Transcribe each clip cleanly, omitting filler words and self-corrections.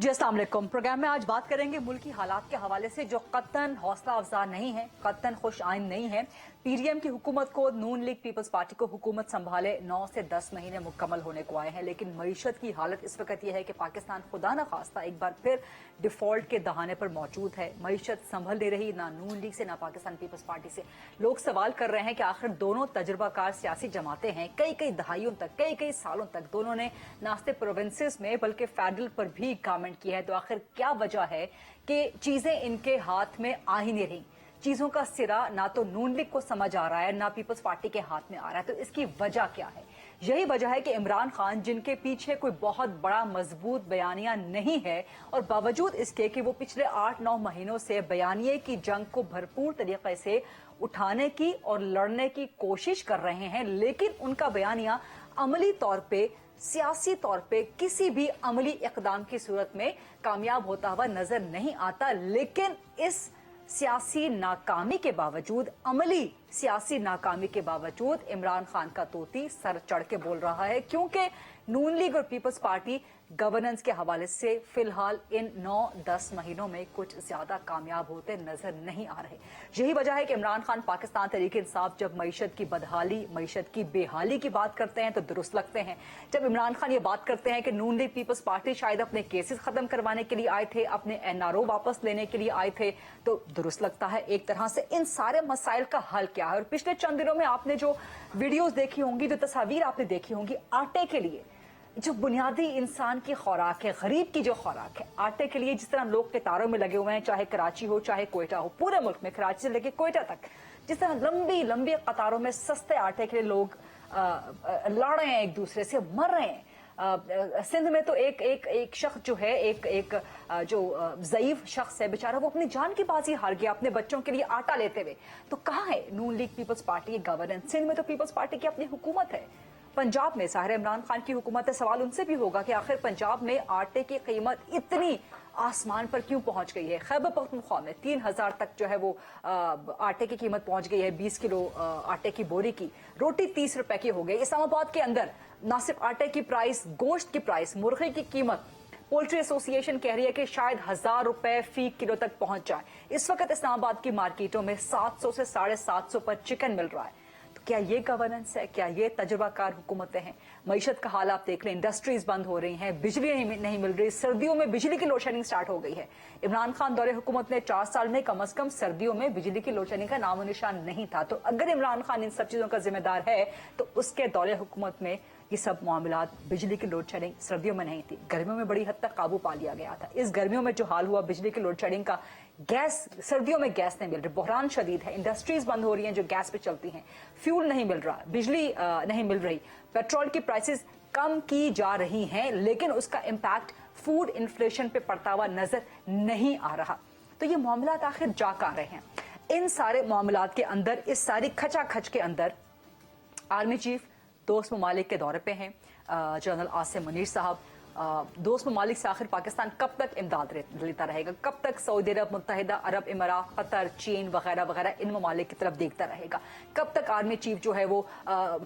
जी अस्सलाम वालेकुम। प्रोग्राम में आज बात करेंगे मुल्क की हालात के हवाले से जो कतन हौसला अफजा नहीं है, कतन खुश आइंद नहीं है। पीडीएम की हुकूमत को, नून लीग पीपल्स पार्टी को हुकूमत संभाले 9 से 10 महीने मुकम्मल होने को आए हैं, लेकिन मईशत की हालत इस वक्त यह है कि पाकिस्तान खुदा न खास्ता एक बार फिर डिफॉल्ट के दहाने पर मौजूद है। मईशत संभल नहीं रही, ना नून लीग से ना पाकिस्तान पीपल्स पार्टी से। लोग सवाल कर रहे हैं कि आखिर दोनों तजुर्बाकार सियासी जमातें हैं, कई कई दहाइयों तक, कई कई सालों तक दोनों ने ना सिर्फ प्रोविंसेस में बल्कि फेडरल पर भी गवर्नमेंट की है, तो आखिर क्या वजह है कि चीजें इनके हाथ में आ ही नहीं रही। चीजों का सिरा ना तो नून लीग को समझ आ रहा है, ना पीपल्स पार्टी के हाथ में आ रहा है। तो इसकी वजह क्या है? यही वजह है कि इमरान खान, जिनके पीछे कोई बहुत बड़ा मजबूत बयानिया नहीं है, और बावजूद इसके कि वो पिछले 8-9 महीनों से बयानिए की जंग को भरपूर तरीके से उठाने की और लड़ने की कोशिश कर रहे हैं, लेकिन उनका बयानिया अमली तौर पे, सियासी तौर पे किसी भी अमली इकदाम की सूरत में कामयाब होता हुआ नजर नहीं आता। लेकिन इस सियासी नाकामी के बावजूद, अमली सियासी नाकामी के बावजूद इमरान खान का तोती सर चढ़ के बोल रहा है, क्योंकि नून लीग और पीपल्स पार्टी गवर्नेंस के हवाले से फिलहाल इन 9-10 महीनों में कुछ ज्यादा कामयाब होते नजर नहीं आ रहे। यही वजह है कि इमरान खान पाकिस्तान तहरीक इंसाफ जब मईशत की बदहाली, मईशत की बेहाली की बात करते हैं तो दुरुस्त लगते हैं। जब इमरान खान ये बात करते हैं कि नून लीग पीपल्स पार्टी शायद अपने केसेस खत्म करवाने के लिए आए थे, अपने एनआरओ वापस लेने के लिए आए थे, तो दुरुस्त लगता है एक तरह से। इन सारे मसाइल का हल क्या है? और पिछले चंद दिनों में आपने जो वीडियोस देखी होंगी, जो तस्वीर आपने देखी होंगी, आटे के लिए जो बुनियादी इंसान की खुराक है, गरीब की जो खुराक है, आटे के लिए जिस तरह लोग कतारों में लगे हुए हैं, चाहे कराची हो चाहे कोयटा हो, पूरे मुल्क में कराची से लेके कोयटा तक जिस तरह लंबी लंबी कतारों में सस्ते आटे के लिए लोग लड़ रहे हैं, एक दूसरे से मर रहे हैं। सिंध में तो एक शख्स जो है, एक जो ज़ईफ शख्स है बेचारा, वो अपनी जान की बाजी हार गया अपने बच्चों के लिए आटा लेते हुए। तो कहाँ है नून लीग पीपल्स पार्टी की गवर्नेंस? सिंध में तो पीपल्स पार्टी की अपनी हुकूमत है, पंजाब में ज़ाहिर इमरान खान की हुकूमत है। सवाल उनसे भी होगा कि आखिर पंजाब में आटे की कीमत इतनी आसमान पर क्यों पहुंच गई है? खैबर पख्तूनख्वा में 3000 तक जो है वो आटे की कीमत पहुंच गई है। 20 किलो आटे की बोरी की रोटी 30 रुपए की हो गई। इस्लामाबाद के अंदर ना सिर्फ आटे की प्राइस, गोश्त की प्राइस, मुर्गे की कीमत, पोल्ट्री एसोसिएशन कह रही है कि शायद 1000 रुपए फी किलो तक पहुंच जाए। इस वक्त इस्लामाबाद की मार्केटों में 700 से 750 पर चिकन मिल रहा है। क्या ये गवर्नेंस है? क्या ये तजुर्बाकार हुकूमतें हैं? मईशत का हाल आप देख लें, इंडस्ट्रीज बंद हो रही हैं, बिजली नहीं मिल रही, सर्दियों में बिजली की लोड शेडिंग स्टार्ट हो गई है। इमरान खान दौरे हुकूमत ने 4 साल में कम से कम सर्दियों में बिजली की लोड शेडिंग का नामो निशान नहीं था। तो अगर इमरान खान इन सब चीजों का जिम्मेदार है तो उसके दौरे हुकूमत में ये सब मामलात, बिजली की लोड शेडिंग सर्दियों में नहीं थी, गर्मियों में बड़ी हद तक काबू पा लिया गया था। इस गर्मियों में जो हाल हुआ बिजली की लोड शेडिंग का, गैस, सर्दियों में गैस नहीं मिल रही, बहरान शदीद है, इंडस्ट्रीज बंद हो रही हैं जो गैस पे चलती हैं, फ्यूल नहीं मिल रहा, बिजली नहीं मिल रही, पेट्रोल की प्राइसेस कम की जा रही हैं, लेकिन उसका इम्पैक्ट फूड इन्फ्लेशन पे पड़ता हुआ नजर नहीं आ रहा। तो ये मामलात आखिर जा कहां रहे हैं? इन सारे मामलात के अंदर, इस सारी खचाखच के अंदर आर्मी चीफ दोस्त ममालिक के दौरे पे हैं। जनरल आसिम मुनीर साहब, दोस्त ममालिक से आखिर पाकिस्तान कब तक इमदाद लेता रहेगा? कब तक सऊदी अरब, मुत्तहिदा अरब इमारात, कतर, चीन वगैरह वगैरह इन ममालिक की तरफ देखता रहेगा? कब तक आर्मी चीफ जो है वो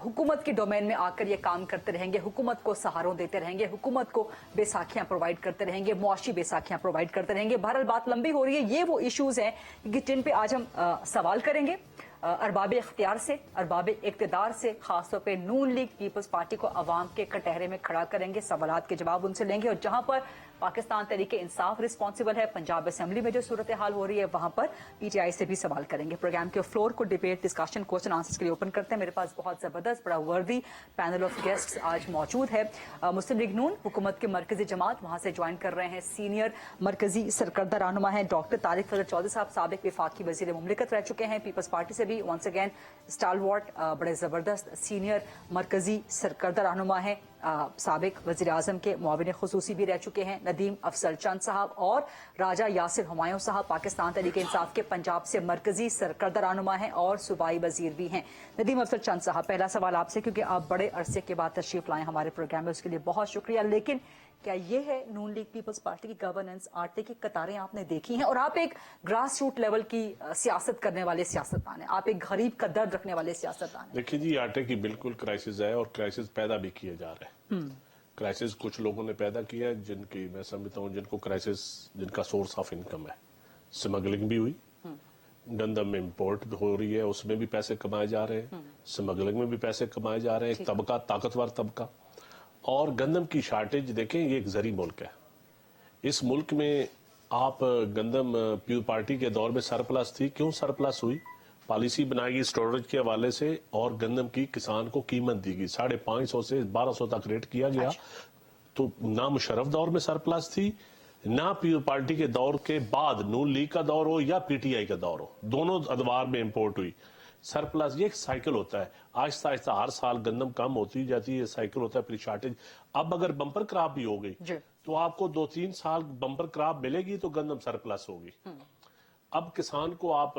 हुकूमत के डोमेन में आकर ये काम करते रहेंगे, हुकूमत को सहारों देते रहेंगे, हुकूमत को बेसाखियां प्रोवाइड करते रहेंगे, मुआशी बेसाखियां प्रोवाइड करते रहेंगे? बहरहाल बात लंबी हो रही है। ये वो इशूज हैं जिन पे आज हम सवाल करेंगे अरबाब इख्तियार से, अरबाब इक़्तिदार से, खासतौर पे नून लीग पीपल्स पार्टी को अवाम के कटहरे में खड़ा करेंगे, सवालात के जवाब उनसे लेंगे। और जहां पर पाकिस्तान तहरीक इंसाफ रिस्पॉन्सिबल है, पंजाब असेंबली में जो सूरत हाल हो रही है, वहां पर पीटीआई से भी सवाल करेंगे। प्रोग्राम के फ्लोर को डिबेट, डिस्कशन, क्वेश्चन आंसर्स के लिए ओपन करते हैं। मेरे पास बहुत जबरदस्त, बड़ा वर्दी पैनल ऑफ गेस्ट्स आज मौजूद है। मुस्लिम लीग नून हुकूमत के मरकजी जमात, वहां से ज्वाइन कर रहे हैं सीनियर मरकजी सरकर्दा रहनुमा है डॉक्टर तारिक फजल चौधरी साहब, साबिक वफाकी वजीर मुमलिकत रह चुके हैं। पीपल्स पार्टी से भी वंस अगेन स्टालवॉर्ट, बड़े जबरदस्त सीनियर मरकजी सरकर्दा रहनुमा है, साबिक वज़ीर आज़म के मुआविन खुसूसी भी रह चुके हैं नदीम अफजल चंद साहब, और राजा यासिर हुमायूं साहब पाकिस्तान तहरीक इंसाफ के पंजाब से मरकजी सरकर्दा रहनुमा हैं और सूबाई वजीर भी हैं। नदीम अफजल चंद साहब, पहला सवाल आपसे, क्योंकि आप बड़े अरसे के बाद तशरीफ लाए हमारे प्रोग्राम में, उसके लिए बहुत शुक्रिया। लेकिन क्या ये है नून लीग पीपल्स पार्टी की गवर्नेंस? आटे की कतारें आपने देखी हैं, और आप एक ग्रास रूट लेवल की सियासत करने वाले सियासतदान हैं, आप एक गरीब का दर्द रखने वाले सियासतदान हैं। देखिए जी, आटे की बिल्कुल क्राइसिस है और क्राइसिस पैदा भी किए जा रहे हैं। क्राइसिस कुछ लोगों ने पैदा किया है जिनकी मैं समझता हूँ जिनको क्राइसिस जिनका सोर्स ऑफ इनकम है। स्मगलिंग भी हुई, गंदम इम्पोर्ट हो रही है, उसमें भी पैसे कमाए जा रहे हैं, स्मगलिंग में भी पैसे कमाए जा रहे हैं। एक तबका, ताकतवर तबका। और गंदम की शार्टेज देखें, ये एक जरी मुल्क है। इस मुल्क में आप गंदम पीपल्स पार्टी के दौर में सरप्लस थी। क्यों सरप्लस हुई? पॉलिसी बनाई गई स्टोरेज के हवाले से और गंदम की किसान को कीमत दी गई। 550 से 1200 तक रेट किया गया। तो ना मुशर्रफ दौर में सरप्लस थी, ना पीपल्स पार्टी के दौर के बाद नून लीग का दौर हो या पीटीआई का दौर हो, दोनों अदवार में इंपोर्ट हुई सरप्लस। ये एक साइकिल होता है, आहिस्ता आहिस्ता हर साल गंदम कम होती जाती है, साइकिल होता है, फिर शार्टेज। अब अगर बम्पर क्रॉप भी हो गई तो आपको 2-3 साल बम्पर क्रॉप मिलेगी तो गंदम सरप्लस होगी। अब किसान को आप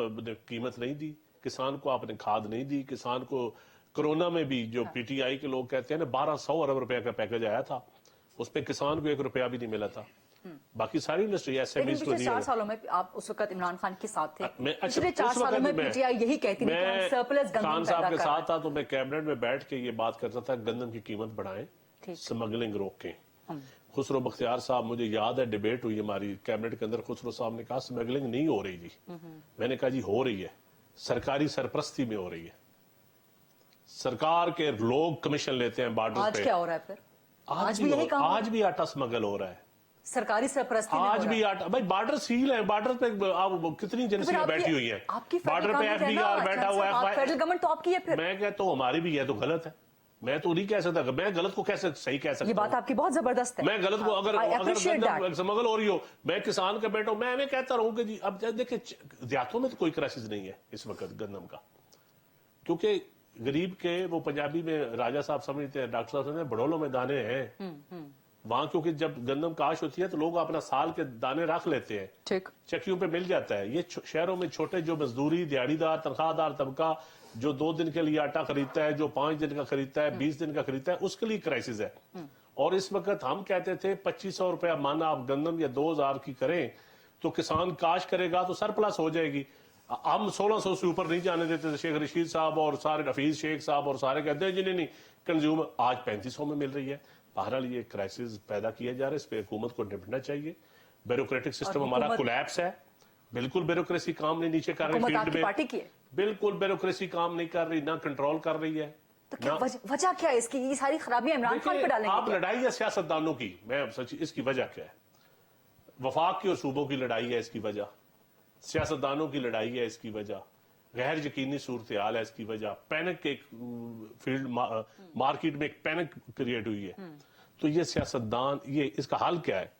कीमत नहीं दी, किसान को आपने खाद नहीं दी, किसान को कोरोना में भी जो पीटीआई के लोग कहते हैं ना 1200 अरब रुपए का पैकेज आया था, उसमें किसान को 1 रुपया भी नहीं मिला था। बाकी सारी इंडस्ट्री एसएमईज को 4 सालों में आप उस वक्त इमरान खान के साथ थे। पिछले 4 सालों में पीटीआई यही कहती थी कि हम सरप्लस गंदम खान साहब के साथ था तो मैं कैबिनेट में बैठ के ये बात करता था गंदम की कीमत बढ़ाएं, स्मगलिंग रोकें। खुसरो बख्तियार साहब, मुझे याद है डिबेट हुई हमारी कैबिनेट के अंदर, खुसरो साहब ने कहा स्मगलिंग नहीं हो रही जी। मैंने कहा जी हो रही है, सरकारी सरपरस्ती में हो रही है, सरकार के लोग कमीशन लेते हैं बॉर्डर पे। आज क्या हो रहा है फिर? आज भी आटा स्मगल हो रहा है, सरकारी सरपरस्ती में आज भी आटा। भाई बॉर्डर सील है, बॉर्डर पे आप कितनी एजेंसियां बैठी हुई हैं, बॉर्डर पे एफबीआर बैठा हुआ है, फेडरल गवर्नमेंट तो आपकी है। फिर मैं कहता हूँ हमारी भी है तो गलत है। मैं तो नहीं कह सकता, मैं गलत को कैसे सही कह सकता हूँ? ये बात आपकी बहुत जबरदस्त है। मैं गलत को अगर स्मगल हो रही हो, मैं किसान का बेटा हूं, मैं कहता रहूं कि जी अब देखिए देहातों में तो कोई क्राइसिस नहीं है इस वक्त गंदम का, क्योंकि गरीब के वो पंजाबी में राजा साहब समझते हैं, डॉक्टर साहब समझते हैं, बड़ोलों में दाने हैं वहां, क्योंकि जब गंदम काश होती है तो लोग अपना साल के दाने रख लेते हैं, ठीक चक्कियों पे मिल जाता है। ये शहरों में छोटे जो मजदूरी दिहाड़ीदार तनख्वाहदार तबका जो 2 दिन के लिए आटा खरीदता है, जो 5 दिन का खरीदता है, 20 दिन का खरीदता है, उसके लिए क्राइसिस है। और इस वक्त हम कहते थे 2500 रुपया माना आप गंदम या 2000 की करें तो किसान काश करेगा तो सरप्लस हो जाएगी। हम 1600 से ऊपर नहीं जाने देते थे। शेख रशीद साहब और सारे हफीज शेख साहब और सारे कहते हैं जी नहीं कंज्यूमर, आज 3500 में मिल रही है। बहरहाल ये क्राइसिस पैदा किया जा रहा है, इस पे हुकूमत को निपटना चाहिए। ब्यूरोक्रेटिक सिस्टम हमारा कोलैप्स है, बिल्कुल ब्यूरोक्रेसी काम नहीं नीचे कर रही फील्ड में, बिल्कुल ब्यूरोक्रेसी काम नहीं कर रही, ना कंट्रोल कर रही है। तो क्या वजह क्या है इसकी? ये सारी खराबियां इमरान खान पे डालेंगे? आप लड़ाई है सियासतदानों की, मैं सच इसकी वजह क्या है? वफाक की और सूबों की लड़ाई है इसकी वजह, सियासतदानों की लड़ाई है इसकी वजह, गैर यकीनी सूरत हाल है इसकी वजह, पैनिक एक फील्ड मार्केट में एक पैनिक क्रिएट हुई है। तो ये सियासतदान, ये इसका हल क्या है?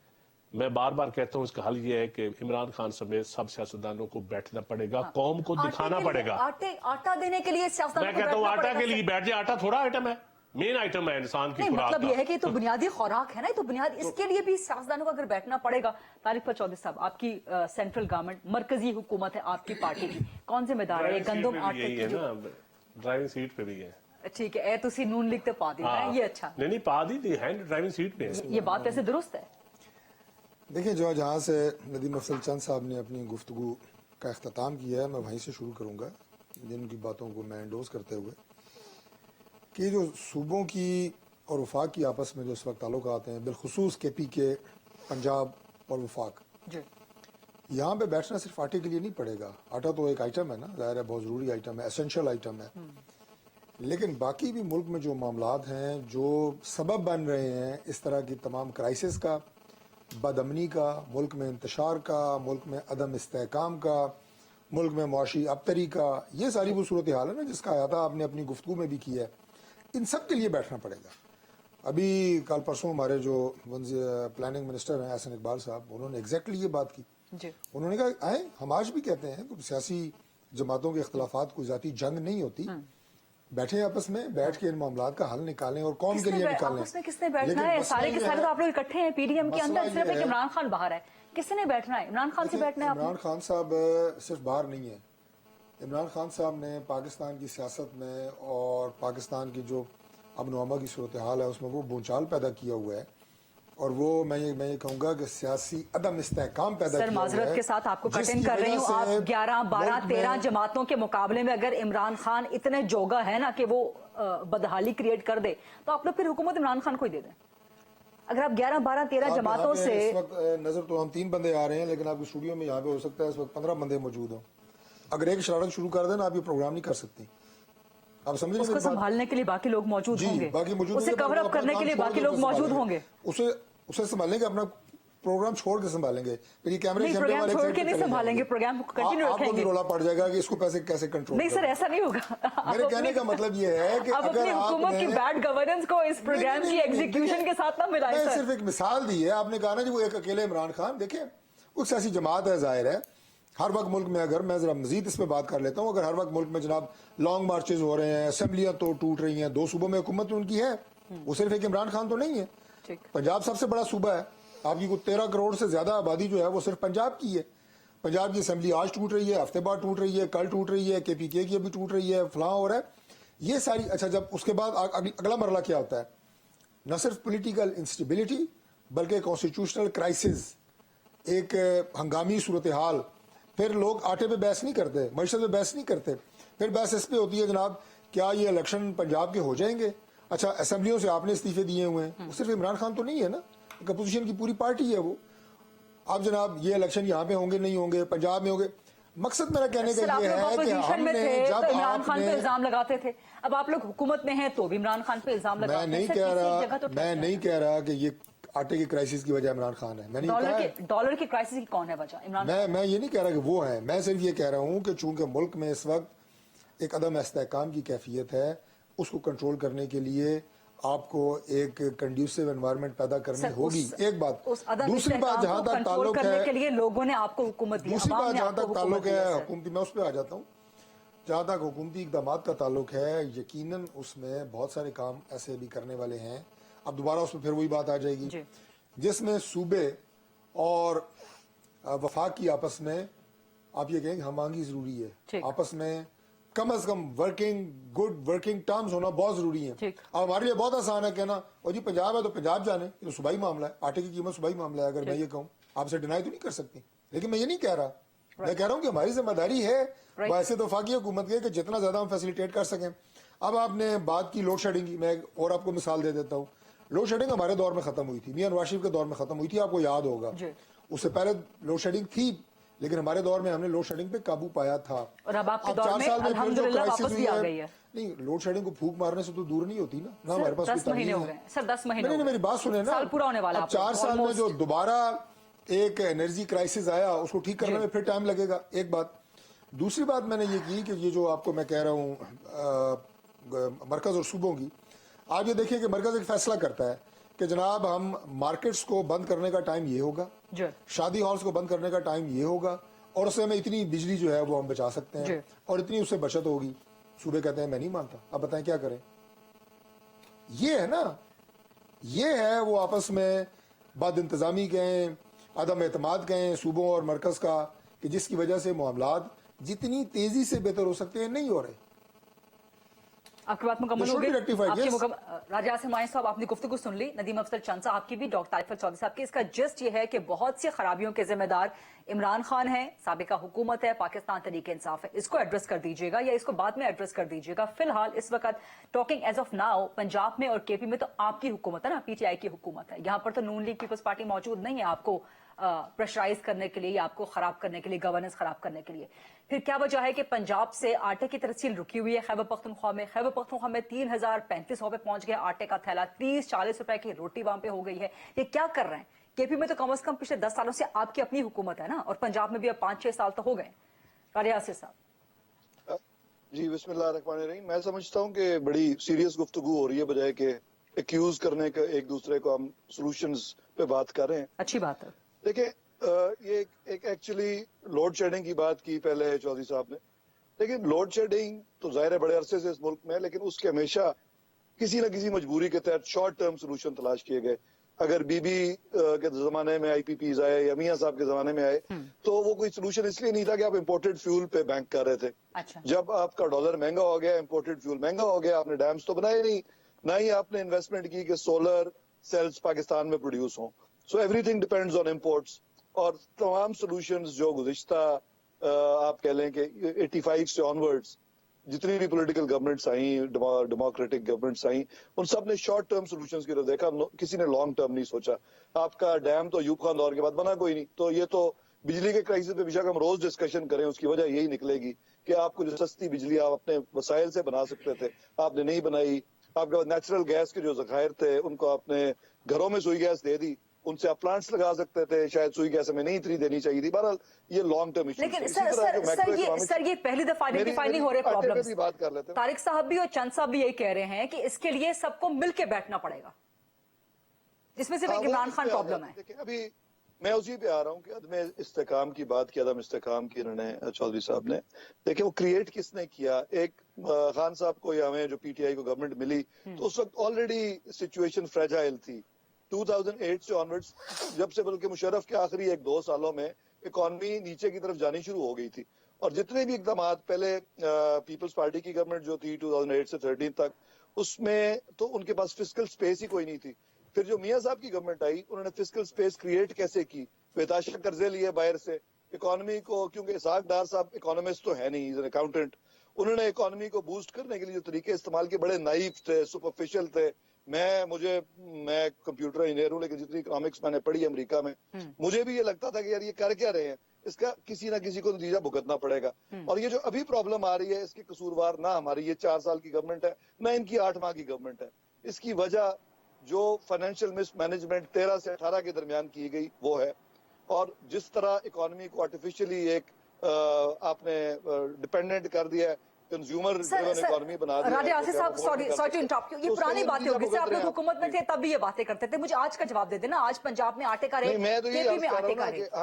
मैं बार बार कहता हूं इसका हल ये है कि इमरान खान समेत सब सियासतदानों को बैठना पड़ेगा, कौम को दिखाना पड़ेगा। आटा देने के लिए मैं कहता हूँ आटा के लिए बैठ जाए, आटा थोड़ा आइटम है, मेन आइटम है इंसान की खुराक। मतलब ये है कि तो बुनियादी खुराक है ना, तो बुनियाद इसके लिए भी सियासतदानों को अगर बैठना पड़ेगा। तारिक चौधरी साहब, आपकी सेंट्रल गवर्नमेंट, मरकजी हुकूमत है आपकी पार्टी की, कौन जिम्मेदार है गंदम आटे की? ड्राइविंग सीट पे भी है, ठीक है, तुसी नून लिख तो पा दी है, ये अच्छा नहीं पा दी थी, है ड्राइविंग सीट पे। ये बात वैसे दुरुस्त है। देखिए, जो जहाँ से नदीम अफजल चंद साहब ने अपनी गुफ्तगू का अख्ताम किया है, मैं वहीं से शुरू करूँगा, जिनकी बातों को मैं एंडोर्स करते हुए कि जो सूबों की और वफाक की आपस में जो इस वक्त ताल्लुकात हैं, बिलखुसूस KP के, पंजाब और वफाक, यहाँ पे बैठना सिर्फ आटे के लिए नहीं पड़ेगा। आटा तो एक आइटम है ना, ज़ाहिर है बहुत ज़रूरी आइटम है, एसेंशियल आइटम है, लेकिन बाकी भी मुल्क में जो मामलात हैं जो सबब बन रहे हैं इस तरह की तमाम क्राइसिस का, बदअमनी का, मुल्क में इंतशार का, मुल्क में अदम इस्तेहकाम का, मुल्क में मुआशी अबतरी का, ये सारी वो सूरत हाल है ना जिसका अहाता आपने अपनी गुफ्तगू में भी किया है। इन सब के लिए बैठना पड़ेगा। अभी कल परसों हमारे जो प्लानिंग मिनिस्टर हैं एहसन इकबाल साहब, उन्होंने एग्जैक्टली ये बात की जी। उन्होंने कहा आए, हम आज भी कहते हैं कि सियासी जमातों के इख्तलाफात कोई जाती जंग नहीं होती, बैठे आपस में, बैठ के इन मामलात का हल निकालें और कौम के लिए निकालें। आपस में किसने बैठना है? सारे के सारे तो आप लोग इकट्ठे हैं पीडीएम के अंदर, सिर्फ एक इमरान खान बाहर है। किसने बैठना है? इमरान खान से बैठना है। इमरान खान साहब सिर्फ बाहर नहीं है, इमरान खान साहब ने पाकिस्तान की सियासत में और पाकिस्तान की जो अमन की सूरत हाल है उसमें वो भूचाल पैदा किया हुआ है, और वो मैं ये कहूंगा कि सियासी अदम इस्तेहकाम पैदा किया हुआ है। सर माजरत के साथ आपको कटिंग कर रही हूँ, आप 11, 12, 13 जमातों के मुकाबले में अगर इमरान खान इतने जोगा है ना कि वो बदहाली क्रिएट कर दे, तो आप लोग फिर हुकूमत इमरान खान को ही दे दें। اگر آپ 11 12 13 جماعتوں سے اس وقت نظر تو ہم 3 بندے آ رہے ہیں، لیکن آپ کے اسٹوڈیو میں یہاں پہ ہو سکتا ہے اس وقت 15 بندے موجود ہوں. اگر ایک شرارت شروع کر دیں نا آپ یہ پروگرام نہیں کر سکتی. آپ سمجھیں اس کو سنبھالنے کے لیے باقی لوگ موجود ہوں گے، باقی موجود اسے کور اپ کرنے کے لیے باقی لوگ موجود ہوں گے. اسے سنبھالیں گے، اپنا پروگرام چھوڑ کے سنبھالیں گے. پھر یہ کیمرے نہیں، پروگرام چھوڑ کے نہیں سنبھالیں گے، پروگرام کو کنٹینیو آپ کو رکھیں بھی گے. رولا پڑ جائے گا کہ اس کو کیسے کنٹرول. نہیں سر، ایسا نہیں ہوگا. میرے کہنے کا مطلب یہ ہے کہ آپ اپنی حکومت کی بیڈ گورننس کو اس پروگرام کی ایگزیکیوشن کے ساتھ نہ ملائیں. میں صرف ایک مثال دی ہے. آپ نے کہا نا جی وہ ایک اکیلے عمران خان. دیکھیں وہ ایسی جماعت ہے، ظاہر ہے ہر وقت ملک میں، اگر میں ذرا مزید اس میں بات کر لیتا ہوں، اگر ہر وقت ملک میں جناب لانگ مارچز ہو رہے ہیں، اسمبلیاں تو ٹوٹ رہی ہیں، 2 صوبوں میں حکومت ان کی ہے، وہ صرف ایک عمران خان تو نہیں ہے. پنجاب سب سے بڑا صوبہ ہے، آپ کی 13 کروڑ سے زیادہ آبادی جو ہے وہ صرف پنجاب کی ہے. پنجاب کی اسمبلی آج ٹوٹ رہی ہے، ہفتے بعد ٹوٹ رہی ہے، کل ٹوٹ رہی ہے، KPK کی ابھی ٹوٹ رہی ہے، فلاں ہو رہا ہے. یہ ساری اچھا، جب اس کے بعد اگلا مرحلہ کیا ہوتا ہے؟ نہ صرف پولیٹیکل انسٹیبلٹی بلکہ کانسٹیٹیوشنل کرائسس، ایک ہنگامی صورتحال. پھر لوگ آٹے پہ بحث نہیں کرتے، معیشت پہ بحث نہیں کرتے. پھر بحث اس پہ ہوتی ہے جناب کیا یہ الیکشن پنجاب کے ہو جائیں گے؟ اچھا اسمبلیوں سے آپ نے استعفے دیے ہوئے ہیں، وہ صرف عمران خان تو نہیں ہے نا، اپوزیشن کی پوری پارٹی ہے وہ. اب جناب یہ الیکشن یہاں پہ ہوں گے نہیں ہوں گے، پنجاب میں ہوں گے. مقصد میرا کہنے کا یہ ہے کہ ہم نے جب عمران خان پہ الزام لگاتے تھے، اب آپ لوگ حکومت میں ہیں تو بھی عمران خان پہ الزام لگاتے ہیں. میں نہیں کہہ رہا کہ یہ آٹے کی کرائسس کی وجہ عمران خان ہے. میں نے ڈالر کی کرائسس کی کون ہے وجہ؟ میں یہ نہیں کہہ رہا کہ وہ ہے. میں صرف یہ کہہ رہا ہوں کہ چونکہ ملک میں اس وقت ایک عدم استحکام کی کیفیت ہے، اس کو کنٹرول کرنے کے لیے آپ کو ایک کنڈیوسو انوائرمنٹ پیدا کرنی ہوگی. ایک بات. دوسری بات جہاں تک تعلق ہے کے لیے لوگوں نے آپ کو حکومت دی. دوسری بات جہاں تک تعلق ہے حکومتی، میں اس پہ آ جاتا ہوں. جہاں تک حکومتی اقدامات کا تعلق ہے، یقیناً اس میں بہت سارے کام ایسے بھی کرنے والے ہیں. اب دوبارہ اس میں پھر وہی بات آ جائے گی جس میں صوبے اور وفاق کی آپس میں آپ یہ کہیں کہ ہم آہنگی ضروری ہے. آپس میں کم از کم گڈ ورکنگ ٹرمز ہونا بہت ضروری ہیں. اب ہمارے لیے بہت آسان ہے کہنا اور جی پنجاب ہے تو پنجاب جانے، یہ تو صوبائی معاملہ ہے، آٹے کی قیمت صوبائی معاملہ ہے. اگر میں یہ کہوں آپ سے ڈینائی تو نہیں کر سکتی، لیکن میں یہ نہیں کہہ رہا. میں کہہ رہا ہوں کہ ہماری ذمہ داری ہے ویسے تو وفاقی حکومت کی کہ جتنا زیادہ ہم فیسیلیٹیٹ کر سکیں. اب آپ نے بات کی لوڈ شیڈنگ کی، میں اور آپ کو مثال دے دیتا ہوں. لوڈ شیڈنگ ہمارے دور میں ختم ہوئی تھی، میاں نواز شریف کے دور میں ختم ہوئی تھی، آپ کو یاد ہوگا. اس سے پہلے لوڈ شیڈنگ تھی، لیکن ہمارے دور میں ہم نے لوڈ شیڈنگ پہ قابو پایا تھا. اور اب آپ کے دور میں الحمدللہ واپس بھی آ گئی ہے. نہیں، لوڈ شیڈنگ کو پھونک مارنے سے تو دور نہیں ہوتی نا ہمارے پاس 10 مہینے ہو گئے سر. 10 مہینے نہیں، میری بات سنیں نا. سال پورا ہونے والا. 4 سال میں جو دوبارہ ایک انرجی کرائسس آیا اس کو ٹھیک کرنے میں پھر ٹائم لگے گا. ایک بات. دوسری بات میں نے یہ کی کہ یہ جو آپ کو میں کہہ رہا ہوں مرکز اور صوبوں کی، آپ یہ دیکھیں کہ مرکز ایک فیصلہ کرتا ہے کہ جناب ہم مارکیٹس کو بند کرنے کا ٹائم یہ ہوگا، شادی ہالز کو بند کرنے کا ٹائم یہ ہوگا، اور اس سے ہمیں اتنی بجلی جو ہے وہ ہم بچا سکتے ہیں اور اتنی اس سے بچت ہوگی. صوبے کہتے ہیں میں نہیں مانتا، اب بتائیں کیا کریں. یہ ہے نا، یہ ہے وہ آپس میں بد انتظامی کہیں، عدم اعتماد کہیں صوبوں اور مرکز کا، کہ جس کی وجہ سے معاملات جتنی تیزی سے بہتر ہو سکتے ہیں نہیں ہو رہے. آپ کی بات مکمل ہو گئی. راجہ عاصم معین صاحب، آپ نے گفتگو سن لی. ندیم افضل چند صاحب کی بھی، ڈاکٹر طائفہ چودھری صاحب کی. اس کا جسٹ یہ ہے کہ بہت سی خرابیوں کے ذمہ دار عمران خان ہیں، سابقہ حکومت ہے، پاکستان تحریک انصاف ہے. اس کو ایڈریس کر دیجیے گا یا اس کو بعد میں ایڈریس کر دیجیے گا. فی الحال اس وقت talking as of now Punjab میں اور KP میں تو آپ کی حکومت ہے نا، PTI کی حکومت ہے. یہاں پر تو نون لیگ پیپلز پارٹی موجود نہیں ہے آپ کو پریشرائز کرنے کے لیے یا آپ کو خراب کرنے کے لیے، گورننس خراب کرنے کے لیے. پھر کیا وجہ ہے کہ پنجاب سے آٹے کی ترسیل رکی ہوئی ہے؟ خیبر پختونخوا میں 3035 پہ پہنچ گیا آٹے کا تھیلا. 30-40 روپے کی روٹی وہاں پہ ہو گئی ہے. یہ کیا کر رہے ہیں؟ KP میں تو کم از کم پچھلے 10 سالوں سے آپ کی اپنی حکومت ہے نا، اور پنجاب میں بھی اب 5-6 سال تو ہو گئے. راجہ عاصم صاحب جی. بسم اللہ الرحمن الرحیم. میں سمجھتا ہوں کہ بڑی سیریس گفتگو ہو رہی ہے، بجائے کہ ایکیوز کرنے کا ایک دوسرے کو ہم سولوشنز پہ بات کر رہے ہیں. اچھی بات ہے. دیکھیں یہ ایک ایکچولی لوڈ شیڈنگ کی بات کی پہلے چودھری صاحب نے. لیکن لوڈ شیڈنگ تو ظاہر ہے بڑے عرصے سے اس ملک میں ہے، لیکن اس کے ہمیشہ کسی نہ کسی مجبوری کے تحت شارٹ ٹرم سولوشن تلاش کیے گئے. اگر بی کے زمانے میں IPPs آئے یا میاں صاحب کے زمانے میں آئے تو وہ کوئی سولوشن اس لیے نہیں تھا کہ آپ امپورٹڈ فیول پہ بینک کر رہے تھے. جب آپ کا ڈالر مہنگا ہو گیا، امپورٹڈ فیول مہنگا ہو گیا، آپ نے ڈیمز تو بنائے نہیں، نہ ہی آپ نے انویسٹمنٹ کی کہ سولر سیلز پاکستان میں پروڈیوس ہوں. So every thing depends on imports. اور تمام سولوشنز جو گزشتہ آپ کہہ لیں کہ 85 سے آنورڈز जितनी भी पॉलिटिकल गवर्नमेंट्स आई, डेमोक्रेटिक गवर्नमेंट्स आई, उन सब ने शॉर्ट टर्म सॉल्यूशंस की तरफ देखा, किसी ने लॉन्ग टर्म नहीं सोचा। आपका डैम तो अयूब खान दौर के बाद बना कोई नहीं, तो ये तो बिजली के क्राइसिस पे बेशक हम रोज डिस्कशन करें, उसकी वजह यही निकलेगी कि आपको जो सस्ती बिजली आप अपने वसाइल से बना सकते थे, आपने नहीं बनाई। आपके पास नेचुरल गैस के जो जखायर थे, उनको आपने घरों में सुई गैस दे दी, उनसे आप प्लांट्स लगा सकते थे, शायद सुई गैस हमें नहीं इतनी देनी चाहिए थी। बहरहाल ये लॉन्ग टर्म इशू। लेकिन सर ये पहली दफा आइडेंटिफाई नहीं हो रहे प्रॉब्लम्स। बात कर लेते हैं। तारिक साहब भी और चंद साहब भी यही कह रहे हैं कि इसके लिए सबको मिलकर बैठना पड़ेगा, जिसमें सिर्फ एक इमरान खान प्रॉब्लम है। देखिए, अभी मैं उसी पे आ रहा हूँ कि अदम इस्तेकाम की बात की, अदम इस्तेकाम की इन्होंने चौधरी साहब ने। देखिए, वो क्रिएट किसने किया? एक खान साहब को या हमें जो पीटीआई को गवर्नमेंट मिली, तो उस वक्त ऑलरेडी सिचुएशन फ्रेजाइल थी। 2008 से ऑनवर्ड्स, जब से बल्कि मुशर्रफ के आखिरी 1-2 सालों में इकॉनमी नीचे की तरफ जानी शुरू हो गई थी, और जितने भी इकदाम पहले पीपल्स पार्टी की गवर्नमेंट जो थी 2008 से 13 तक, उसमें तो उनके पास फिस्कल स्पेस ही कोई नहीं थी। फिर जो मियां साहब की गवर्नमेंट आई, उन्होंने फिस्कल स्पेस क्रिएट कैसे की? बेताशा कर्जे लिए बाहर से इकोनॉमी को, क्योंकि इसहाक डार साहब इकोनॉमिस्ट तो है नहीं, अकाउंटेंट, उन्होंने इकोनॉमी को बूस्ट करने के लिए जो तरीके इस्तेमाल किए बड़े नाइफ थे, सुपरफिशियल थे। मैं कंप्यूटर इंजीनियर हूँ, लेकिन जितनी इकोनॉमिक्स मैंने पढ़ी अमेरिका में, मुझे भी ये लगता था कि यार ये कर क्या रहे हैं, इसका किसी ना किसी को नतीजा भुगतना पड़ेगा। और ये जो अभी प्रॉब्लम आ रही है, इसकी कसूरवार ना हमारी ये 4 साल की गवर्नमेंट है, ना इनकी 8 माह की गवर्नमेंट है। इसकी वजह जो फाइनेंशियल मिसमैनेजमेंट 13 से 18 के दरमियान की गई वो है, और जिस तरह इकोनॉमी को आर्टिफिशियली एक आपने डिपेंडेंट कर दिया है, कंज्यूमर ड्रिवन इकोनॉमी बना दिया। राजा आसिफ साहब, सॉरी टू इंटरप्ट यू, ये पुरानी बातें होगी सर, आप लोग हुकूमत में थे तब भी ये बातें करते थे। मुझे आज का जवाब दे देना, आज पंजाब में आटे का रेट, मैं तो ये केपी में आटे का रेट,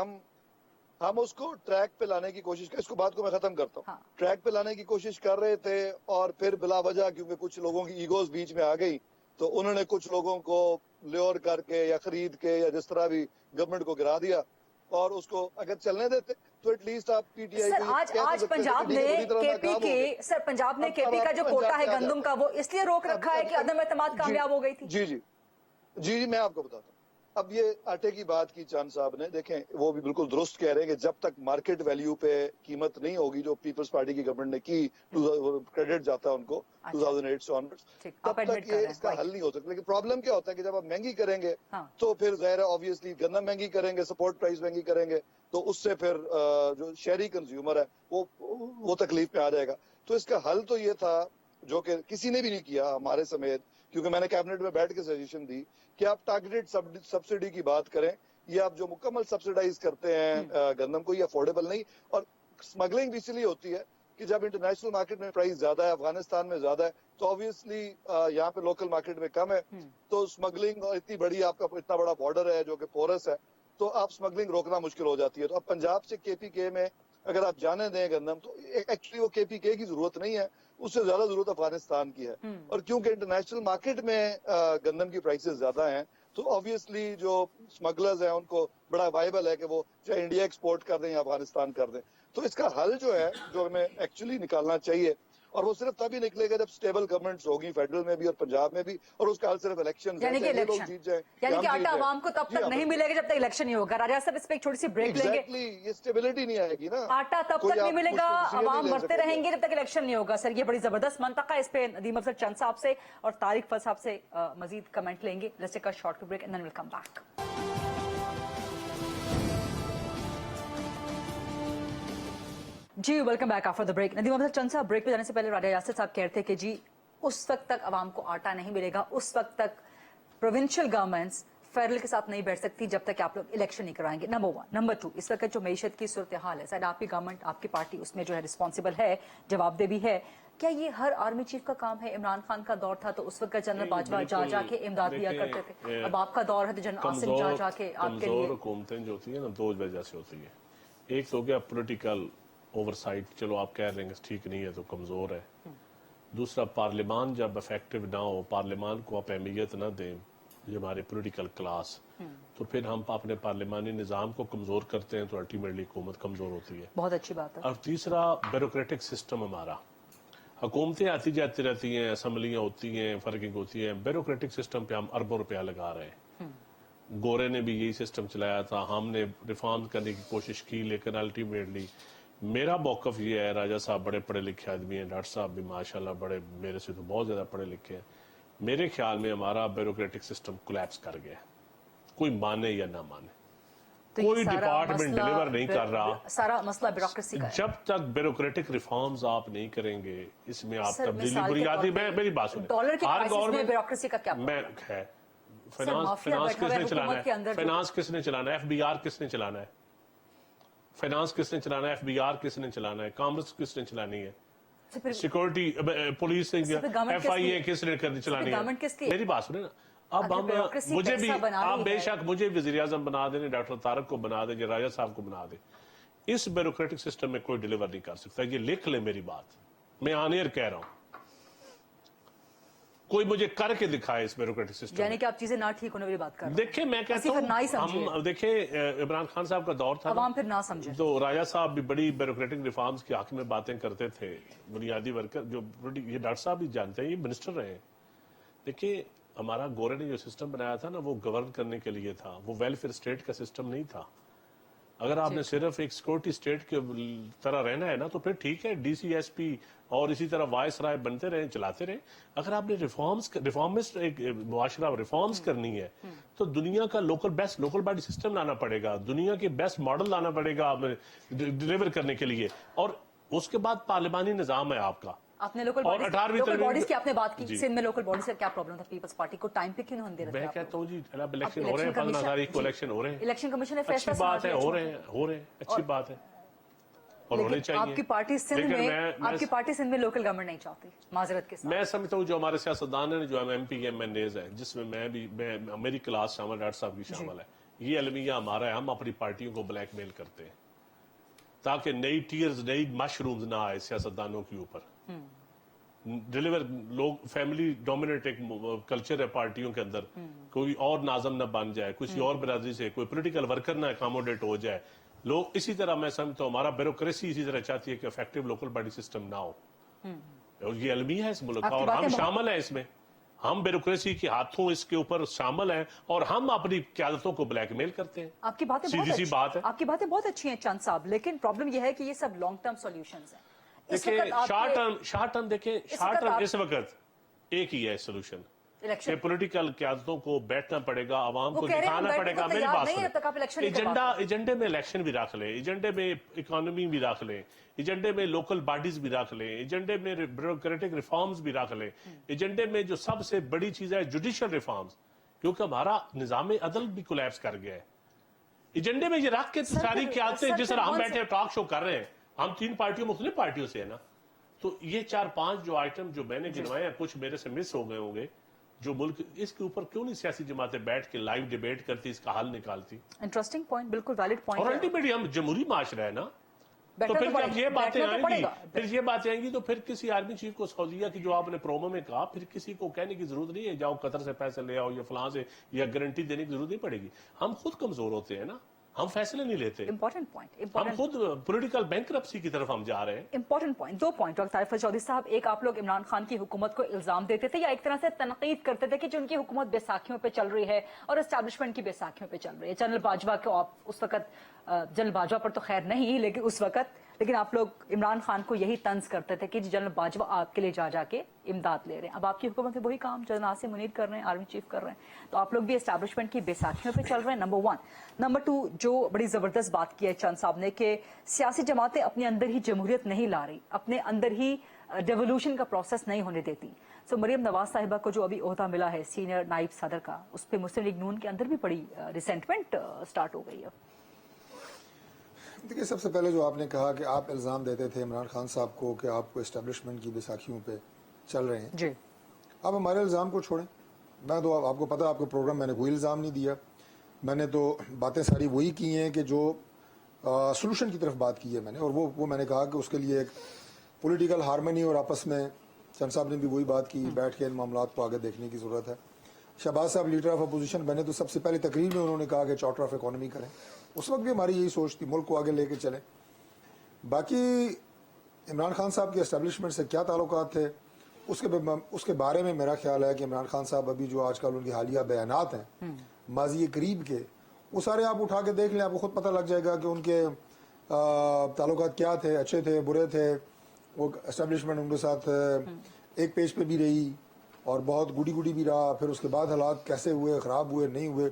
हम उसको ट्रैक पे लाने की कोशिश कर, इसको बात को मैं खत्म करता हूँ। हाँ। ट्रैक पे लाने की कोशिश कर रहे थे, और फिर बिला वजह क्योंकि कुछ लोगों की ईगोज बीच में आ गई, तो उन्होंने कुछ लोगों को ल्योर करके या खरीद के या जिस तरह भी गवर्नमेंट को गिरा दिया। और उसको अगर चलने देते तो एटलीस्ट आप पीटीआई सर आज पंजाब ने केपी के, सर पंजाब ने केपी का जो कोटा है गंदम का, वो इसलिए रोक रखा है कि अदम एतमाद कामयाब हो गई थी। जी मैं आपको बताता हूँ। अब ये आटे की बात की चांद साहब ने, देखें वो भी बिल्कुल दुरुस्त कह रहे हैं कि जब तक मार्केट वैल्यू पे कीमत नहीं होगी, जो पीपल्स पार्टी की गवर्नमेंट ने की, क्रेडिट जाता है उनको 2008 से ऑनवर्ड्स, तब तक ये इसका हल नहीं हो सकता। लेकिन प्रॉब्लम क्या होता है कि जब आप महंगी करेंगे, तो फिर जाहिर है ऑब्वियसली गन्ना महंगी करेंगे, सपोर्ट प्राइस महंगी करेंगे, तो उससे फिर जो शहरी कंज्यूमर है वो तकलीफ में आ जाएगा। तो इसका हल तो ये था, जो कि किसी ने भी नहीं किया हमारे समेत, क्योंकि मैंने कैबिनेट में बैठ के सजेशन दी कि आप टारगेटेड सब्सिडी की बात करें। ये आप जो मुकम्मल सब्सिडाइज करते हैं गंदम को, ये अफोर्डेबल नहीं। और स्मगलिंग भी इसलिए होती है कि जब इंटरनेशनल मार्केट में प्राइस ज्यादा है, अफगानिस्तान में ज्यादा है, तो ऑब्वियसली यहाँ पे लोकल मार्केट में कम है, तो स्मगलिंग, और इतनी बड़ी आपका इतना बड़ा बॉर्डर है जो कि पोरस है, तो आप स्मगलिंग रोकना मुश्किल हो जाती है। तो अब पंजाब से केपीके में अगर आप जाने दें गंदम, तो एक्चुअली वो केपीके की जरूरत नहीं है, उससे ज्यादा जरूरत अफगानिस्तान की है। और क्योंकि इंटरनेशनल मार्केट में गंदम की प्राइसेस ज्यादा हैं, तो ऑब्वियसली जो स्मगलर्स हैं उनको बड़ा वाइबल है कि वो चाहे इंडिया एक्सपोर्ट कर दें या अफगानिस्तान कर दें। तो इसका हल जो है, जो हमें एक्चुअली निकालना चाहिए, और वो सिर्फ तभी निकलेगा जब स्टेबल गवर्नमेंट्स होगी, फेडरल में भी और पंजाब में भी, और उसका हल सिर्फ इलेक्शन, यानी कि आटा आवाम को तब तक नहीं मिलेगा जब तक इलेक्शन नहीं होगा। राजा साहब, इस पे एक छोटी सी ब्रेक लेंगे। ये स्टेबिलिटी नहीं आएगी ना, आटा तब तक नहीं मिलेगा, आवाम बढ़ते रहेंगे जब तक इलेक्शन नहीं होगा। सर ये बड़ी जबरदस्त मंतका, इस पे नदीम अफजल चंद साहब से और तारिक फल साहब से मजीद कमेंट लेंगे। Let's take a short break and then will come back. जी welcome back after the break. Nadeem Afzal Chand साहब, ब्रेक पे जाने से पहले राजा यासिर साहब कहते कि जी उस वक्त तक आवाम को आटा नहीं मिलेगा, उस वक्त तक प्रोविंशियल गवर्नमेंट्स फेडरल के साथ नहीं बैठ सकती जब तक आप लोग इलेक्शन नहीं कराएंगे। नंबर 1। नंबर 2, इस वक्त जो मईशत की सूरत हाल है, शायद आपकी गवर्नमेंट, आपकी पार्टी उसमें जो है रिस्पॉन्सिबल है, जवाबदेह भी है। क्या ये हर आर्मी चीफ का काम है? इमरान खान का दौर था तो उस वक्त जनरल बाजवा जा जाके इमदाद दिया करते थे, अब आपका दौर है तो जनरल आसिम जा जाके आपके लिए। हुकूमतें जो होती है ना, 2 वजह से होती है। एक तो क्या पॉलिटिकल ओवरसाइट, चलो आप कह रहे हैं ठीक नहीं है तो कमजोर है। दूसरा, पार्लियामान जब इफेक्टिव ना हो, पार्लियामान को आप अहमियत ना दें, जो हमारे पॉलिटिकल क्लास, तो फिर हम अपने पार्लियामानी निज़ाम को कमजोर करते हैं, तो अल्टीमेटली हुकूमत कमजोर होती है। बहुत अच्छी बात है। और तीसरा, ब्यूरोक्रेटिक सिस्टम हमारा, हुकूमतें आती जाती रहती हैं, असम्बलियाँ होती हैं, फर्किंग होती है, ब्यूरोक्रेटिक सिस्टम पे हम अरबों रुपया लगा रहे हैं। गोरे ने भी यही सिस्टम चलाया था, हमने रिफॉर्म करने की कोशिश की, लेकिन अल्टीमेटली मेरा मौकफ ये है, राजा साहब बड़े पढ़े लिखे आदमी हैं, डॉक्टर साहब भी माशाल्लाह बड़े मेरे से तो बहुत ज़्यादा पढ़े लिखे हैं। मेरे ख्याल में हमारा ब्यूरोक्रेटिक सिस्टम कोलैप्स कर गया है, कोई माने या ना माने। तो ये कोई सारा डिपार्टमेंट मसला डिलीवर नहीं कर रहा। सारा मसला ब्यूरोक्रेसी का है। जब तक ब्यूरोक्रेटिक रिफॉर्म्स आप नहीं करेंगे, इसमें आप सर, तब्दीली मिसाल के बुनियादी तौर पे मेरी बात सुनिए, डॉलर के हर क्राइसिस में गवर्नमेंट ब्यूरोक्रेसी का क्या मैं है फाइनेंस माफिया बैठा हुआ है किसने चलाना हुकूमत के अंदर है, जो- फाइनेंस किसने चलाना है, एफबीआर किसने चलाना है, फाइनेंस किसने चलाना है, एफबीआर किसने चलाना है, कॉमर्स किसने चलानी है, तो फिर सिक्योरिटी पुलिस गवर्नमेंट एफआईए किसने करनी चलानी गवर्नमेंट किसकी है? है। मेरी बात सुने ना, अब अगर हम bureaucracy मुझे भी पैसा बना आप रही है। बेशक मुझे वजीर आजम बना दें, डॉक्टर तारक को बना दें, राजा साहब को बना दें, इस ब्यूरोक्रेटिक सिस्टम में कोई डिलीवर नहीं कर सकता। ये लिख ले मेरी बात, मैं ऑन एयर कह रहा हूं, कोई मुझे करके दिखाए इस ब्यूरोक्रेटिक सिस्टम। यानी कि आप चीजें ना ठीक होने वाली बात कर रहे हैं। देखिए मैं कहता ऐसी फिर ना ही हूं, समझिए। हम देखिए इमरान खान साहब का दौर था ना, अवाम फिर ना समझे। तो राजा साहब भी बड़ी ब्यूरोक्रेटिक रिफॉर्म्स के हक में बातें करते थे, बुनियादी वर्कर जो ये डॉक्टर साहब भी जानते हैं, ये मिनिस्टर रहे हैं। देखिए हमारा गोरे ने जो सिस्टम बनाया था ना, वो गवर्न करने के लिए था, वो वेलफेयर स्टेट का सिस्टम नहीं था। अगर आपने सिर्फ एक सिक्योरिटी स्टेट के तरह रहना है ना, तो फिर ठीक है, डीसीएसपी और इसी तरह वाइस राय बनते रहे, चलाते रहे। अगर आपने रिफॉर्मिस्ट एक मुआशरा रिफॉर्म्स करनी है, तो दुनिया का बेस्ट लोकल बॉडी सिस्टम लाना पड़ेगा, दुनिया के बेस्ट मॉडल लाना पड़ेगा डिलीवर करने के लिए, और उसके बाद पार्लिमानी निजाम है आपका। आपने लोकल और 18वीं बॉडीज की आपने बात की, जी। सिंध में लोकल बॉडीज का क्या प्रॉब्लम था? पीपल्स पार्टी को टाइम पे क्यों नहीं दे रहे थे मैं आप कहता लोग? हूँ जी, अब इलेक्शन अब हो रहे हैं, इलेक्शन 15 तारीख को जी। इलेक्शन हो रहे हैं, इलेक्शन कमीशन ने अच्छी फैसला बात है, सुना हो दिया रहे हैं, अच्छी बात है, और होने लेकिन चाहिए। आपकी पार्टी सिंध लेकिन में आपकी पार्टी सिंध में लोकल गवर्नमेंट नहीं चाहती, माजरत के साथ। मैं समझता हूँ जो हमारे सियासतदान है, जो एमपी एमएनएज है, जिसमें मेरी क्लास शामिल, डॉक्टर साहब की शामिल है, ये अलमिया हमारा है। हम अपनी पार्टियों को ब्लैकमेल करते हैं ताकि नई टीयर्स, नई मशरूम्स ना आए सियासतदानों के ऊपर। डिलीवर लोग फैमिली डोमिनेट एक कल्चर है पार्टियों के अंदर, कोई और नाजम न बन जाए, किसी और बिरादरी से कोई पॉलिटिकल वर्कर ना अकोमोडेट हो जाए लोग। इसी तरह मैं समझता हूँ हमारा ब्यूरोक्रेसी इसी तरह चाहती है कि इफेक्टिव लोकल बॉडी सिस्टम ना हो, और ये अलमी है इस मुल्क का, आपकी और हम बातें शामिल हैं इसमें, हम ब्यूरोक्रेसी के हाथों इसके ऊपर शामिल हैं, और हम अपनी क्यादतों को ब्लैकमेल करते हैं। आपकी बातें सीधी बहुत सी अच्छी- बात है। आपकी बातें बहुत अच्छी हैं चंद साहब, लेकिन प्रॉब्लम यह है कि ये सब लॉन्ग टर्म सॉल्यूशंस हैं। इस देखिए वक्त आपके शॉर्ट टर्म देखिए, इस शॉर्ट वक्त टर्म आप- इस वक्त एक ही है सोल्यूशन, इलेक्शन पॉलिटिकल क्यादतों को बैठना पड़ेगा, आवाम वो को कह रहे हैं हम दिखाना बैठने पड़ेगा। को मेरी तैयार बात नहीं है, सुनिए, जब तक आप इलेक्शन लेके बात करें। एजेंडे में इलेक्शन भी रख लें, एजेंडे में इकोनॉमी भी रख लें, एजेंडे में लोकल बॉडीज भी रख लें, एजेंडे में ब्यूरोक्रेटिक रिफॉर्म्स भी रख लें, एजेंडे में जो सबसे बड़ी चीज है जुडिशियल रिफॉर्म्स, क्योंकि हमारा निजाम अदल भी कोलैप्स कर गया है। एजेंडे में ये रख के सर, सारी फिर- क्यादतें, सर, जिस फिर तरह हम कौन बैठे टॉक शो कर रहे हैं, हम 3 पार्टियों मुख्तलिफ पार्टियों से है ना, तो ये 4-5 जो आइटम जो मैंने गिनवाए हैं, कुछ मेरे से मिस हो गए होंगे, जो मुल्क इसके ऊपर क्यों नहीं सियासी जमातें बैठ के लाइव डिबेट करती, इसका हल निकालती, इंटरेस्टिंग पॉइंट, बिल्कुल वैलिड और पॉइंट है। अल्टीमेटली हम जमहूरी माशरा है ना, तो बैठना फिर तो जब ये पड़ेगा, बातें बैठना तो आएंगी, पड़ेगा। फिर ये बातें आएंगी, तो फिर किसी आर्मी चीफ को सऊदीया की जो आपने प्रोमो में कहा, फिर किसी को कहने की जरूरत नहीं है जाओ कतर से पैसे ले आओ या फलां से, या गारंटी देने की जरूरत नहीं पड़ेगी। हम खुद कमजोर होते हैं ना, हम फैसले नहीं लेते, इंपॉर्टेंट पॉइंट, हम इंपॉर्टेंट खुद पॉलिटिकल बैंकरप्सी की तरफ हम जा रहे हैं। इंपॉर्टेंट पॉइंट, 2 पॉइंट डॉक्टर तारिफ चौधरी साहब। एक, आप लोग इमरान खान की हुकूमत को इल्जाम देते थे या एक तरह से तनकीद करते थे कि जो उनकी हुकूमत बैसाखियों पे चल रही है और एस्टैब्लिशमेंट की बैसाखियों पे चल रही है। जनरल बाजवा को आप उस वक्त, जनरल बाजवा पर तो खैर नहीं, लेकिन उस वक्त, लेकिन आप लोग इमरान खान को यही तंज करते थे कि जनरल बाजवा आपके लिए जा जाके इमदाद ले रहे हैं। अब आपकी हुकूमत में वही काम जनरल नासिर मुनीर कर रहे हैं, आर्मी चीफ कर रहे हैं, तो आप लोग भी एस्टैब्लिशमेंट की बैसाखियों पे चल रहे हैं, नंबर 1। नंबर 2, जो बड़ी जबरदस्त बात की है चंद साहब ने कि सियासी जमातें अपने अंदर ही जमहूरियत नहीं ला रही, अपने अंदर ही डेवोल्यूशन का प्रोसेस नहीं होने देती। सो मरियम नवाज साहिबा को जो अभी ओहदा मिला है सीनियर नाइब सदर का, उस पर मुस्लिम लीग नून के अंदर भी बड़ी रिसेंटमेंट स्टार्ट हो गई है। देखिए, सबसे पहले जो आपने कहा कि आप इल्ज़ाम देते थे इमरान खान साहब को कि आपको एस्टेब्लिशमेंट की बैसाखियों पे चल रहे हैं, जी, आप हमारे इल्ज़ाम को छोड़ें। मैं तो आपको पता है, आपको प्रोग्राम मैंने कोई इल्ज़ाम नहीं दिया, मैंने तो बातें सारी वही की हैं कि जो सोल्यूशन की तरफ बात की है मैंने, और वो मैंने कहा कि उसके लिए एक पॉलिटिकल हारमनी और आपस में चंद साहब ने भी वही बात की, बैठ के इन मामलात को आगे देखने की ज़रूरत है। शहबाज साहब लीडर ऑफ अपोजिशन बने तो सबसे पहले तकरीर में उन्होंने कहा कि चार्टर ऑफ इकोनॉमी करें, उस वक्त भी हमारी यही सोच थी, मुल्क को आगे लेके चलें। बाकी इमरान खान साहब के एस्टेब्लिशमेंट से क्या ताल्लुकात थे, उसके बारे में मेरा ख्याल है कि इमरान खान साहब अभी जो आजकल उनकी हालिया बयानात हैं माजी करीब के, वो सारे आप उठा के देख लें, आपको खुद पता लग जाएगा कि उनके ताल्लुकात क्या थे, अच्छे थे, बुरे थे, वो एस्टेब्लिशमेंट उनके साथ एक पेज पे भी रही और बहुत गुडी गुडी भी रहा, फिर उसके बाद हालात कैसे हुए, ख़राब हुए, नहीं हुए,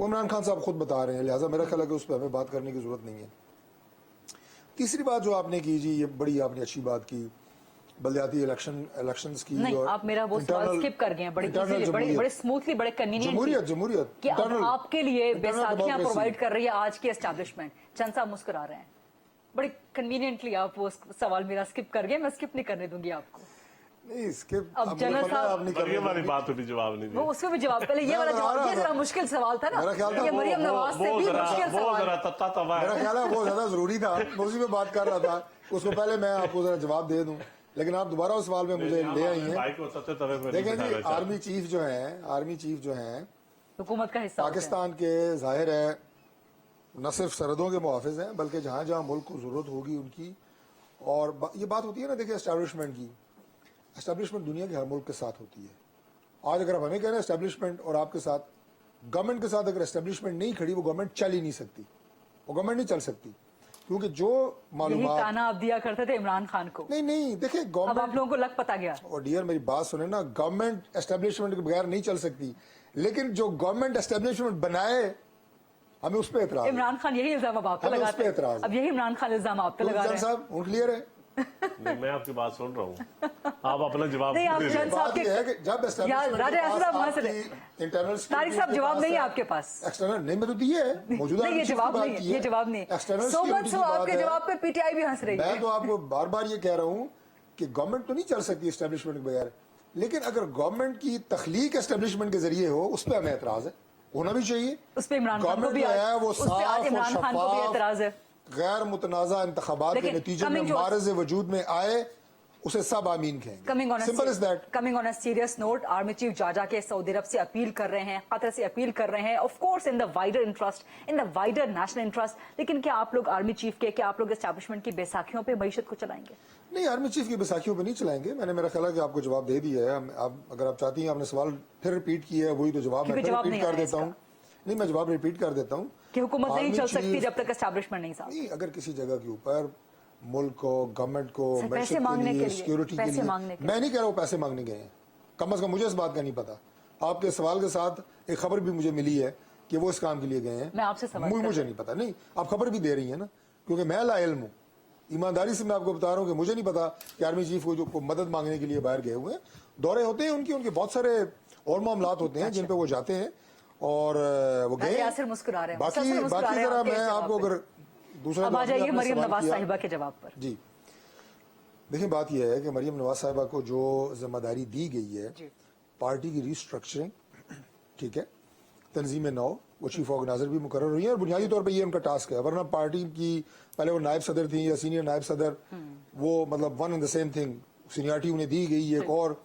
वो इमरान खान साहब खुद बता रहे हैं, लिहाजा मेरा ख्याल है कि उस पर हमें बात करने की ज़रूरत नहीं है। तीसरी बात जो आपने की जी, ये बड़ी आपने अच्छी बात की, बलदियाती इलेक्शंस की। नहीं, और आप मेरा वो सवाल स्किप कर गए हैं, बड़े स्मूथली, बड़े कन्वीनियंट जमहूरियत कि अब internal- आपके लिए internal बैसाखियां democracy। प्रोवाइड कर रही है आज की एस्टैब्लिशमेंट। चंद साहब मुस्कुरा रहे हैं, बड़े कन्वीनियंटली आप वो सवाल मेरा स्किप कर गए, मैं स्किप नहीं करने दूंगी आपको। नहीं, इसके अब जनरल साहब ये वाली बात पे भी जवाब नहीं वो दिया। उसमें भी जवाब, पहले ये वाला जवाब, ये जरा मुश्किल सवाल था ना, मेरा ख्याल था ये मरियम नवाज से भी मुश्किल वो सवाल जरा है। तत्ता तवा मेरा है। ख्याल है वो ज्यादा जरूरी था, मैं उसी पे बात कर रहा था, उसको पहले मैं आपको जरा जवाब दे दूं, लेकिन आप दोबारा उस सवाल में मुझे ले आई हैं। भाई को तत्ते तवे पे नहीं देखें बिठाना जी, चाहते। आर्मी चीफ जो हैं हुकूमत का हिस्सा होते हैं। पाकिस्तान के, जाहिर है न सिर्फ सरहदों के मुहाफिज हैं, बल्कि जहां जहां मुल्क को जरूरत होगी उनकी, और ये बात होती है ना, देखिए एस्टैब्लिशमेंट की, एस्टैब्लिशमेंट दुनिया के हर मुल्क के साथ होती है। आज अगर आप हमें कह रहे हैं एस्टैब्लिशमेंट और आपके साथ, गवर्नमेंट के साथ अगर एस्टैब्लिशमेंट नहीं खड़ी, वो गवर्नमेंट चल ही नहीं सकती, वो गवर्नमेंट नहीं चल सकती, क्योंकि जो यही मालूमात ताना आप दिया करते थे इमरान खान को, नहीं देखिए अब गवर्नमेंट, आप लोगों को लग पता गया। और डियर मेरी बात सुने ना, गवर्नमेंट एस्टेब्लिशमेंट के बगैर नहीं चल सकती, लेकिन जो गवर्नमेंट एस्टेब्लिशमेंट बनाए हमें उस पर एतराज है। इमरान खान यही इल्जाम अब आप पे हमें उस लगाते पे हैं, एतराज है। अब यही इमरान खान इल्जाम आप पे लगा रहे हैं। साहब वो क्लियर है। नहीं, मैं आपकी बात सुन रहा हूँ, आप अपना जवाब नहीं, आप दे जन रहे साहब बात के ये है कि जब establishment राजा के पास साहब वहां से आपकी internal security तारिक साहब के जवाब पास नहीं है है, आपके पास। एक्सटर्नल नहीं, मैं तो दिए है मौजूदा नहीं, ये चीफ की जवाब बात नहीं की है, ये जवाब नहीं है। External so much security so की बात आपके है। जवाब पे पीटीआई भी हंस रही है। मैं तो आपको बार बार ये कह रहा हूँ कि गवर्नमेंट तो नहीं चल सकती एस्टेब्लिशमेंट के बगैर, लेकिन अगर गवर्नमेंट की तख्लीक एस्टेब्लिशमेंट के जरिए हो, उस पर हमें एतराज है, होना भी चाहिए। उस पे इमरान खान को गवर्नमेंट भी जो है वो उस पे आज साफ और इमरान खान को भी शफाफ, एतराज है। गैर मुतनाज़ा इंतखाबात के लेकिन नतीजे में coming to- मारज़ वजूद में आए, उसे सब आमीन कहेंगे। Simple is that. Coming on a serious note, army chief जाजा के सऊदी अरब से अपील कर रहे हैं, कतर से अपील कर रहे हैं, of course in the wider interest, in the wider national interest, लेकिन क्या आप लोग आर्मी चीफ के, क्या आप लोग एस्टैब्लिशमेंट की बैसाखियों पे मईशत को चलाएंगे? नहीं, आर्मी चीफ की बैसाखियों पे नहीं चलाएंगे। मैंने, मेरा ख्याल है कि आपको जवाब दे दिया है। आप अगर आप चाहती हैं, आपने सवाल फिर रिपीट किया है, वही तो जवाब मैं क्योंकि फिर जवाब रिपीट नहीं कर आया देता हूँ। नहीं, मैं जवाब रिपीट कर देता हूँ कि हुकूमत नहीं आर्मी चल सकती चीफ- जब तक एस्टैब्लिशमेंट नहीं साफ। नहीं, अगर किसी जगह के ऊपर मुल्क को, गवर्नमेंट को, सर, पैसे मैशत मांगने के लिए, सिक्योरिटी के पैसे लिए, मांगने के लिए। मैं नहीं कह रहा हूँ पैसे मांगने गए हैं, कम से कम मुझे इस बात का नहीं पता। आपके सवाल के साथ एक खबर भी मुझे मिली है कि वो इस काम के लिए गए हैं। मैं आपसे सवाल कर मुझे नहीं पता। नहीं, आप खबर भी दे रही है ना, क्योंकि मैं लाइल्म हूँ, ईमानदारी से मैं आपको बता रहा हूँ कि मुझे नहीं पता कि आर्मी चीफ को जो मदद मांगने के लिए बाहर गए हुए हैं। दौरे होते हैं उनके बहुत सारे और मामलात होते हैं जिन पे वो जाते हैं, और वो गए। यासिर मुस्कुरा रहे हैं, बाकी मुसलसल मुस्कुरा बाकी रहे हैं जरा आपके मैं जवाब आपको पे। अगर दूसरा अब आ जवाब जाइए आपने मरियम सवाल नवाज किया- साहिबा के जवाब पर। जी, देखिए बात यह है कि मरियम नवाज साहिबा को जो जिम्मेदारी दी गई है जी। पार्टी की रिस्ट्रक्चरिंग, ठीक है, तंजीम नौ, वो चीफ ऑर्गेनाइजर भी मुकर्रर हुई है, और बुनियादी तौर पर ये उनका टास्क है। वरना पार्टी की पहले वो नायब सदर थी या सीनियर नायब सदर, वो मतलब one and the same thing, seniority उन्हें दी गई, एक और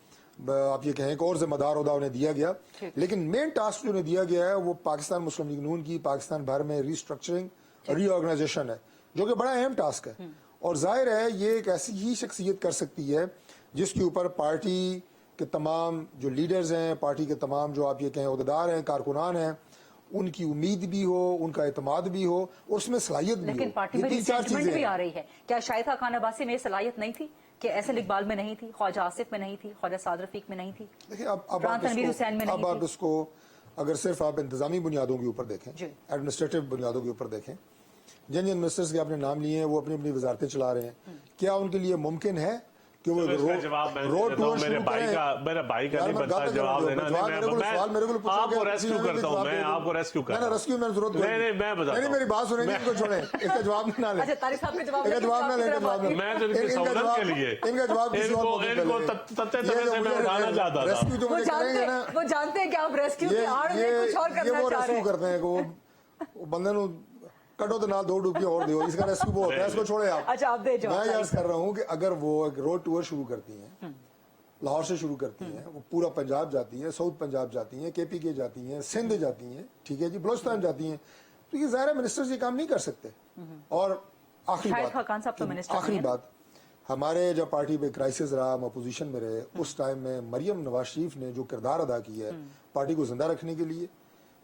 आप ये कहें एक और जिम्मेदार होदा उन्हें दिया गया। लेकिन मेन टास्क जो उन्हें दिया गया है वो पाकिस्तान मुस्लिम लीग नून की पाकिस्तान भर में रिस्ट्रक्चरिंग, रीऑर्गेनाइजेशन है, जो कि बड़ा अहम टास्क है। और जाहिर है ये एक ऐसी ही शख्सियत कर सकती है जिसके ऊपर पार्टी के तमाम जो लीडर्स हैं, पार्टी के तमाम जो आप ये कहें अहदेदार हैं, कारकुनान हैं, उनकी उम्मीद भी हो, उनका एतमाद भी हो, और उसमें सलाहियत भी लेकिन हो। पार्टी ये में तीन चार रिसेंटमेंट चीजें भी हैं। आ रही है। क्या शाहिद खान अब्बासी में ये सलाहियत नहीं थी कि एहसन इकबाल में नहीं थी, ख्वाजा आसिफ में नहीं थी, ख्वाजा साद रफीक में नहीं थी, देखिए अब फरहान तनवीर हुसैन में नहीं आप थी? इसको अगर सिर्फ आप इंतजामी बुनियादों के ऊपर देखें, जी। एडमिनिस्ट्रेटिव बुनियादों के ऊपर देखें, जिन जिन मिनिस्टर्स के आपने नाम लिए हैं वो अपनी अपनी वजारतें चला रहे हैं, क्या उनके लिए मुमकिन है कि वो इसका जवाब मैं रोड देता हूं, टूर मेरे शुरू भाई करें? का यार, नहीं मैं बनता गाता जवाब जवाब देना। मेरे को पूछो आपको कि रेस्क्यू किसी ने करता हूं, जवाब मैं दे दो। आपको रेस्क्यू करता नहीं, हूं। रेस्क्यू में जरूरत नहीं, मैं बताता नहीं, मेरी बात सुनेंगे, इनको छोड़ें, इसका जवाब ना लें। अच्छा, तारिक साहब के जवाब इनका लेके जवाब ना आपकी लें, तरफ इनका जवाब आते हैं। ना मैं तो इनकी इनका सहूलत जवाब- के लिए इनका जवाब किसी और मौके पे इनको लेंगे। तत्ते ये तवे जो से मैं मुझे उठाना चाहता था। रेस्क्यू जो वो मुझे करेंगे ना, जानते वो जानते हैं कि आप रेस्क्यू की आड़ में कुछ और ये करना वो चाह रहे रेस्क्यू हैं। करते हैं कि वो बंदे नु कटो तो ना दो डुबकियां और दियो, इसका रेस्क्यू वो होता है, इसको छोड़े आप। अच्छा, आप दे जवाब। मैं याद कर रहा हूँ कि अगर वो एक रोड टूर शुरू करती हैं, लाहौर से शुरू करती हैं, वो पूरा पंजाब जाती हैं, साउथ पंजाब जाती हैं, KPK जाती हैं, सिंध जाती हैं, ठीक है जी, बलोचिस्तान जाती हैं, तो ये ज़ाहिर है मिनिस्टर्स ये काम नहीं कर सकते। और आखिरी शाहिद खान साहब तो बात, मिनिस्टर आखिरी नहीं है। बात, हमारे जब पार्टी पे क्राइसिस रहा, हम अपोजिशन में रहे, उस टाइम में मरियम नवाज शरीफ ने जो किरदार अदा किया है पार्टी को जिंदा रखने के लिए,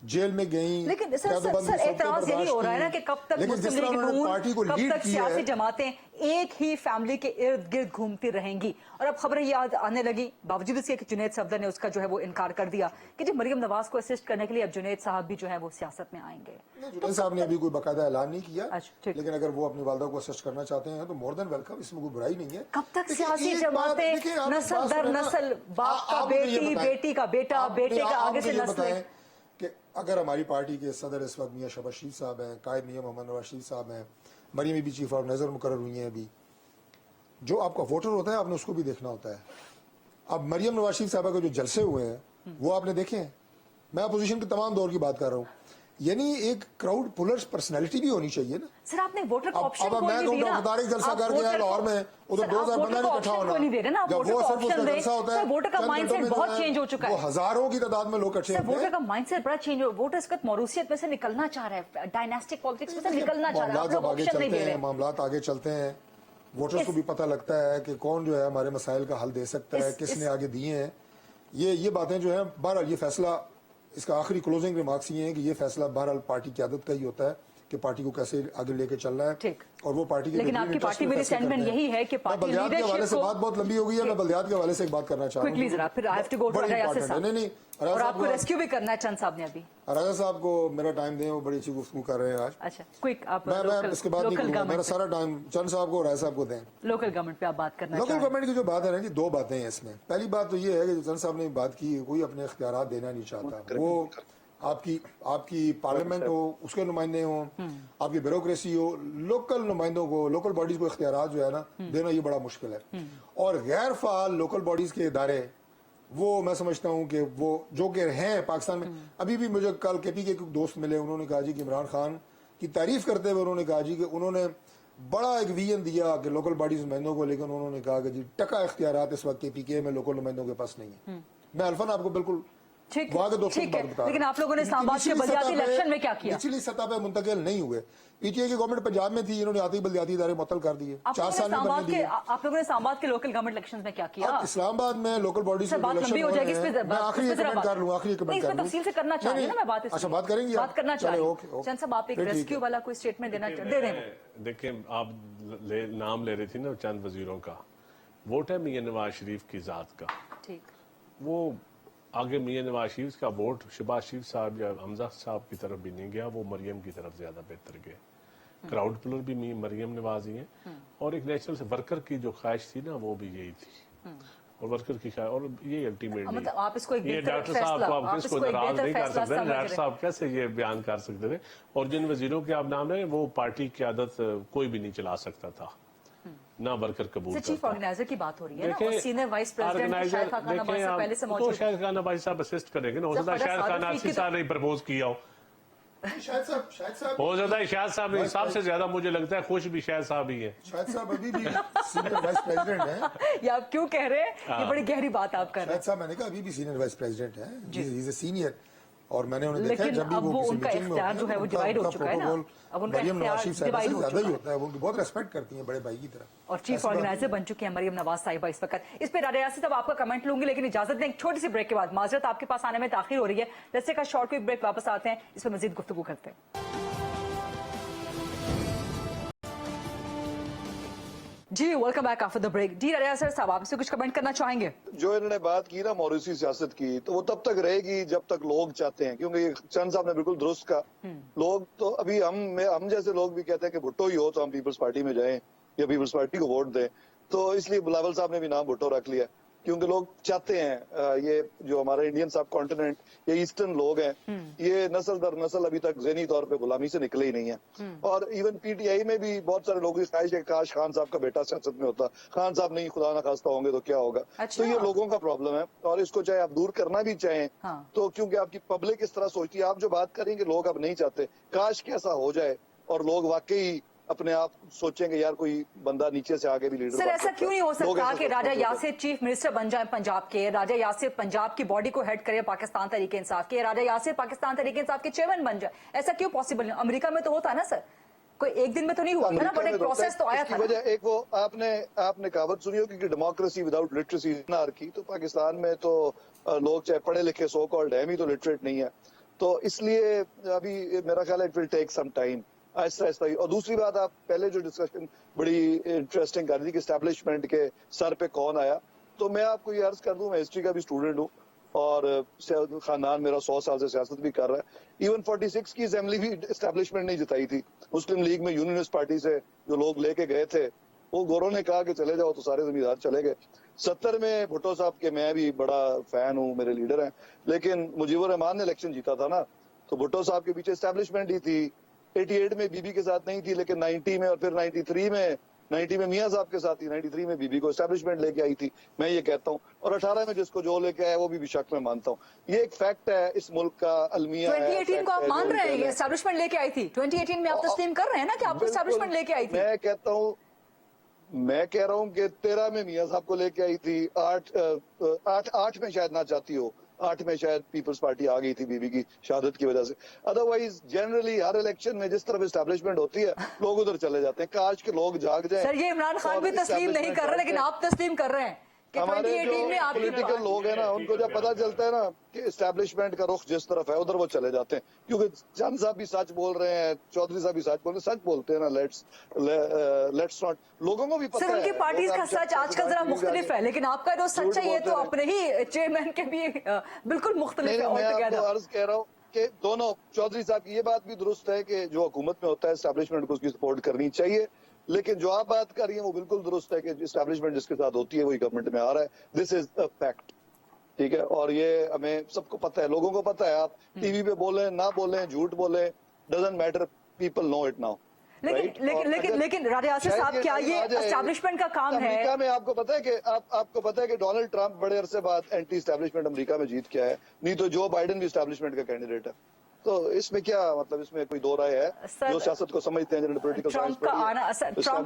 जेल में गई, लेकिन सर कैदोबंदी सर सबको एतराज यही बर्दाश्त हो रहा है की। ना कि कब तक लेकिन मुस्लिम जिस तरह लीग उन्होंने नून, पार्टी को कब लीड तक किया सियासी है, जमातें एक ही फैमिली के इर्द गिर्द घूमती रहेंगी। और अब खबरें याद आने लगी, बावजूद इसके कि जुनैद सफदर ने उसका जो है वो इनकार कर दिया कि जी मरियम नवाज को असिस्ट करने के लिए अब जुनैद साहब भी जो है वो सियासत में आएंगे। जुनैद साहब ने अभी कोई बाकायदा ऐलान नहीं किया, अच्छा, ठीक। लेकिन अगर वो अपनी वालदा को असिस्ट करना चाहते हैं तो मोर देन वेलकम, इसमें कोई बुराई नहीं है। कब तक देखिए, सियासी एक बात- जमातें देखिए, आप नस्ल बात दर सुने ना, नस्ल, बाप का आप मुझे ये बेटी, बताएं, बेटी का बेटा, आप बेटे का आप आगे से मुझे ये नस्ल। बताएं कि अगर हमारी पार्टी के सदर इस वक्त मियां शहबाज शरीफ साहब हैं, कायद मियां मोहम्मद नवाज शरीफ साहब हैं, मरियम भी चीफ ऑफ नजर मुकर्रर हुई हैं अभी, जो आपका वोटर होता है आपने उसको भी देखना होता है। अब मरियम नवाज शरीफ साहबा के जो जलसे हुए हैं वो आपने देखे हैं। मैं अपोजिशन के तमाम दौर की बात कर रहा हूँ, यानी एक क्राउड पुलर्स पर्सनैलिटी भी होनी चाहिए ना। सर आपने वोटर का ऑप्शन अब मैं कहूँ डॉक्टर तारिक जलसा करके आया लाहौर में, उधर 2015 में इकट्ठा होना, नहीं दे रहे ना, जब वोटर वो का सिर्फ उसका ऑप्शन दे। जलसा होता है, सर वोटर का चंद माइंडसेट घंटों में बहुत जो है, चेंज हो चुका वो है। हजारों की तादाद में लोग इकट्ठे सर होते वोटर हैं। का माइंडसेट बड़ा चेंज हो, वोटर इसका मॉरूसियत में से निकलना चाह रहा है, डायनास्टिक पॉलिटिक्स में से निकलना चाह रहा है, आप मामलात लोग जब आगे ऑप्शन नहीं चलते दे रहे। हैं, मामलात आगे चलते हैं, वोटर्स को भी पता लगता है कि कौन जो है हमारे मसाइल का हल दे सकता है, किसने आगे दिए हैं। ये बातें जो है, बहरहाल ये फैसला, इसका आखिरी क्लोजिंग रिमार्क्स ये है कि ये फैसला बहरहाल पार्टी क़यादत का ही होता है कि पार्टी को कैसे आगे लेके चलना है। ठीक। और वो पार्टी के लेकिन बेहतरीन आपकी इंटरेस्ट पार्टी में मेरी फैसले स्टैंडमेंट करते हैं। यही है कि मैं पार्टी बल्दियात के हवाले से लीडरशिप बात बहुत लंबी हो गई है, मैं बल्दियात के हवाले से एक बात करना चाह रहा हूँ। क्विकली जरा, फिर I have to go to Raja Yasir साहब। नहीं, और राजा आपको साहब रेस्क्यू भी करना है चंद साहब ने अभी। राजा साहब को मेरा टाइम दें, वो बड़ी अच्छी गुफ्तगू कर रहे हैं आज। अच्छा क्विक, आप मैं इसके बाद नहीं लोकल करूंगा, मेरा गवर्नमेंट सारा टाइम चंद साहब को और राजा साहब को दें। लोकल गवर्नमेंट पे आप बात करना लोकल चाह रहे हैं। गवर्नमेंट की जो बात है ना जी, दो बातें हैं इसमें। पहली बात तो ये है कि जो चंद साहब ने बात की, कोई अपने इख्तियारात देना नहीं चाहता। वो आपकी पार्लियामेंट हो, उसके नुमाइंदे हो, आपकी ब्यूरोक्रेसी हो, लोकल नुमाइंदों को, लोकल बॉडीज को इख्तियारात जो है ना देना, ये बड़ा मुश्किल है। और गैर फाल लोकल बॉडीज के इदारे, वो मैं समझता हूँ कि वो जो कि हैं पाकिस्तान में। अभी भी मुझे कल केपी के दोस्त मिले, उन्होंने कहा जी कि इमरान खान की तारीफ करते हुए उन्होंने कहा जी कि उन्होंने बड़ा एक विजन दिया कि लोकल बॉडीज नुमाइंदों को, लेकिन उन्होंने कहा कि जी टका इख्तियारात इस वक्त केपीके में लोकल नुमाइंदों के पास नहीं है। मैं अल्फान आपको बिल्कुल ठीक वहाँ के दोस्तों ठीक की है, बात बता रहा लेकिन हूं। आप लोगों ने इस्लामाबाद के निचली बलदियाती सतह पे- इलेक्शन में क्या किया? निचली सतह पे मुंतकिल नहीं हुए। पीटीआई की गवर्नमेंट पंजाब में थी, इन्होंने आते ही बलदियाती इदारे मुअत्तल कर दिए, 4 साल में बनने दिए। आप लोगों ने इस्लामाबाद के लोकल गवर्नमेंट इलेक्शन में क्या किया? अब इस्लामाबाद में लोकल बॉडीज सर बात लंबी हो जाएगी, इस पे मैं आखिरी इस पे जरा कमेंट कर लूं, आखिरी नहीं, कमेंट इस पे कर लूं। तफसील से करना चाह रही हूं ना मैं बात। अच्छा, बात करेंगी बात करना चाह रही हूं। चंद साहब आप एक फिर ठीक रेस्क्यू है। वाला कोई स्टेटमेंट देना दे दें। देखिए, आप नाम ले रही थी ना चंद वजीरों का, वोट है मियां नवाज शरीफ की जात का। ठीक, वो आगे मियां नवाज शरीफ का वोट शहबाज शरीफ साहब या हमजा साहब की तरफ भी नहीं गया, वो मरियम की तरफ ज्यादा बेहतर गए। क्राउड पुलर भी मरियम नवाज ही है, और एक नेशनल से वर्कर की जो ख्वाहिश थी ना, वो भी यही थी। और वर्कर की ख्वाहिश, और ये अल्टीमेटली मतलब आप इसको एक ये बेहतर डॉक्टर साहब फैसला- को आप आप किसको इसको एक नाराज बेहतर नहीं कर फैसला सकते। समझ डॉक्टर रहे साहब कैसे ये बयान कर सकते थे? और जिन वजीरों के आप नाम रहे, वो पार्टी की आदत कोई भी नहीं चला सकता था, ना वर्कर कबूल चीफ करता। ऑर्गेनाइजर की बात हो रही है ना, देखिए, और सीनियर वाइस प्रेसिडेंट ऑर्गेनाइजर शायद खान अब्बास से आप- पहले से तो मौजूद। शायद खान अब्बास साहब असिस्ट करेंगे ना, हो सकता है जब शायद खान सादर आसिफ की साहब ने प्रपोज किया हो, शायद साहब हो सकता है शायद साहब नहीं, सबसे ज्यादा मुझे लगता है खुश भी शायद साहब ही है। शायद साहब अभी भी सीनियर वाइस प्रेसिडेंट हैं। ये आप क्यों कह रहे हैं? ये बड़ी गहरी बात आप कर रहे शायद साहब मैंने कहा अभी भी सीनियर वाइस प्रेसिडेंट है, ही इज सीनियर। और मैंने उन्हें देखा है लेकिन जब भी अब वो वो किसी उनका मीटिंग में इख्तियार होते जो हैं, है वो उनका- divide हो उनका चुका है ना। प्रोटोकॉल अब उनका मरियम नवाज इख्तियार शरीफ साहब divide से हो ज्यादा चुका ही है। होता है, वो उनकी बहुत रेस्पेक्ट करती हैं बड़े भाई की तरह। और चीफ ऑर्गेनाइजर बन चुकी है मरियम नवाज साहिबा इस वक्त। इस पे राजा यासिर साहब आपका कमेंट लूंगी, लेकिन इजाजत दें एक छोटी सी ब्रेक के बाद। माजरत आपके पास आने में ताखिर हो रही है, जैसे का शॉर्ट क्विक ब्रेक, वापस आते हैं, इस पर मजीद गुफ्तगू करते हैं। जी welcome back after the break. जी राजा यासिर साहब आपसे कुछ कमेंट करना चाहेंगे? जो इन्होंने बात की ना मॉरूसी सियासत की, तो वो तब तक रहेगी जब तक लोग चाहते हैं, क्योंकि ये चंद साहब ने बिल्कुल दुरुस्त कहा। लोग तो अभी हम जैसे लोग भी कहते हैं कि भुट्टो ही हो तो हम पीपल्स पार्टी में जाएं या पीपल्स पार्टी को वोट दें, तो इसलिए बिलावल साहब ने भी नाम भुट्टो रख लिया, क्योंकि लोग चाहते हैं ये जो हमारा इंडियन सब कॉन्टिनेंट, ये ईस्टर्न लोग हैं, ये नस्ल दर नस्ल अभी तक ज़हनी तौर पे गुलामी से निकले ही नहीं है। और इवन पीटीआई में भी बहुत सारे लोगों की ख्वाहिश है काश खान साहब का बेटा सियासत में होता, खान साहब नहीं खुदा ना खास्ता होंगे तो क्या होगा। अच्छा। तो ये लोगों का प्रॉब्लम है, और इसको चाहे आप दूर करना भी चाहें हाँ। तो क्योंकि आपकी पब्लिक इस तरह सोचती है, आप जो बात करेंगे लोग अब नहीं चाहते, काश कैसा हो जाए और लोग वाकई अपने आप सोचेंगे यार कोई बंदा नीचे से आगे भी लीडर सर बन ऐसा सकता क्यों है। नहीं हो लोग सकता ऐसा कि राजा सोचते हैं। यासिर चीफ मिनिस्टर बन जाए पंजाब के, राजा यासिर पंजाब की बॉडी को हेड करे पाकिस्तान तहरीक इंसाफ के, राजा यासिर पाकिस्तान तहरीक इंसाफ के चेयरमैन बन जाए? ऐसा क्यों पॉसिबल नहीं? अमेरिका में तो होता है ना सर, कोई एक दिन में तो नहीं हुआ था ना, बट एक प्रोसेस तो आया था ना। वजह एक वो आपने कहावत सुनी होगी कि democracy without literacy is anarchy. तो पाकिस्तान में तो लोग चाहे पढ़े लिखे सो कॉल्ड है ही तो लिटरेट नहीं है। تو اس لیے ابھی میرا خیال ہے it will take some time آہستہ آہستہ ہی. اور دوسری بات, آپ پہلے جو ڈسکشن بڑی انٹرسٹنگ کر رہی تھی کہ اسٹیبلشمنٹ کے سر پہ کون آیا, تو میں آپ کو یہ عرض کر دوں, میں ہسٹری کا بھی اسٹوڈنٹ ہوں اور خاندان میرا 100 سال سے سیاست بھی کر رہا ہے. ایون 46 کی اسمبلی بھی اسٹیبلشمنٹ نہیں جتائی تھی. مسلم لیگ میں یونینسٹ پارٹی سے جو لوگ لے کے گئے تھے, وہ گوروں نے کہا کہ چلے جاؤ تو سارے زمیندار چلے گئے. 70 میں بھٹو صاحب کے میں بھی بڑا فین ہوں, میرے لیڈر ہیں, لیکن مجیب الرحمان نے الیکشن جیتا تھا نا, تو بھٹو صاحب کے پیچھے اسٹیبلشمنٹ ہی تھی. 88 میں بی بی کے ساتھ نہیں تھی, لیکن 90 میں اور پھر 90 میں میاں صاحب کے ساتھ تھی, 93 میں بی بی کو اسٹیبلشمنٹ لے کے آئی تھی, میں یہ کہتا ہوں. اور 18 میں جس کو جو لے کے آیا وہ بھی شک میں مانتا ہوں. یہ ایک فیکٹ ہے اس ملک کا, المیہ ہے. 2018 کو آپ مان رہے ہیں یہ اسٹیبلشمنٹ لے کے آئی تھی؟ 2018 میں آپ تسلیم کر رہے ہیں نا کہ آپ کو اسٹیبلشمنٹ لے کے آئی تھی؟ میں کہتا ہوں, میں کہہ رہا ہوں کہ 13 میں میاں صاحب کو لے کے آئی تھی, 8 میں شاید نہ چاہتی ہو, 8 میں شاید پیپلز پارٹی آ گئی تھی بی بی کی شہادت کی وجہ سے. ادروائز جنرلی ہر الیکشن میں جس طرف اسٹیبلشمنٹ ہوتی ہے لوگ ادھر چلے جاتے ہیں. کاش کے لوگ جاگ جائیں. سر یہ عمران خان بھی تسلیم نہیں کر رہے, لیکن آپ تسلیم کر رہے ہیں کہ ہمارے 2018 میں جو آپ کی پولیٹیکل لوگ ہیں نا, ان کو جب پتا چلتا ہے نا کہ اسٹیبلشمنٹ کا رخ جس طرف ہے ادھر وہ چلے جاتے ہیں. کیونکہ چند صاحب بھی سچ بول رہے ہیں, چودھری صاحب بھی سچ بول رہے ہیں, سچ بولتے ہیں نا. لیٹس ناٹ, لوگوں کو بھی پتہ ہے. سر ان کی پارٹیز کا سچ آج کل ذرا مختلف ہے, لیکن آپ کا جو سچ ہے یہ تو اپنے ہی چیئرمین کے بھی بالکل مختلف ہے. میں آپ کو عرض کہہ رہا ہوں کہ دونوں, چودھری صاحب کی یہ بات بھی درست ہے کہ جو حکومت میں ہوتا ہے اسٹیبلشمنٹ کو اس کی سپورٹ کرنی چاہیے, لیکن جو آپ بات کر رہی ہیں وہ بالکل درست ہے کہ اسٹیبلشمنٹ جس کے ساتھ ہوتی ہے وہی گورنمنٹ میں آ رہا ہے. دس از اے فیکٹ, ٹھیک ہے, اور یہ ہمیں سب کو پتہ ہے, لوگوں کو پتہ ہے. آپ ٹی وی پہ بولیں نہ بولیں, جھوٹ بولیں, doesn't matter, people know it now. لیکن راجہ آصف صاحب کیا یہ اسٹیبلشمنٹ کا کام ہے؟ امریکہ میں آپ کو پتہ ہے کہ آپ کو پتہ ہے کہ ڈونلڈ ٹرمپ بڑے عرصے بعد اینٹی اسٹیبلشمنٹ امریکہ میں جیت کے آیا ہے, نہیں تو جو بائیڈن بھی اسٹیبلشمنٹ کا کینڈیڈیٹ ہے. تو اس میں کیا مطلب, اس میں کوئی دو رائے ہے جو سیاست کو سمجھتے ہیں, ٹرمپ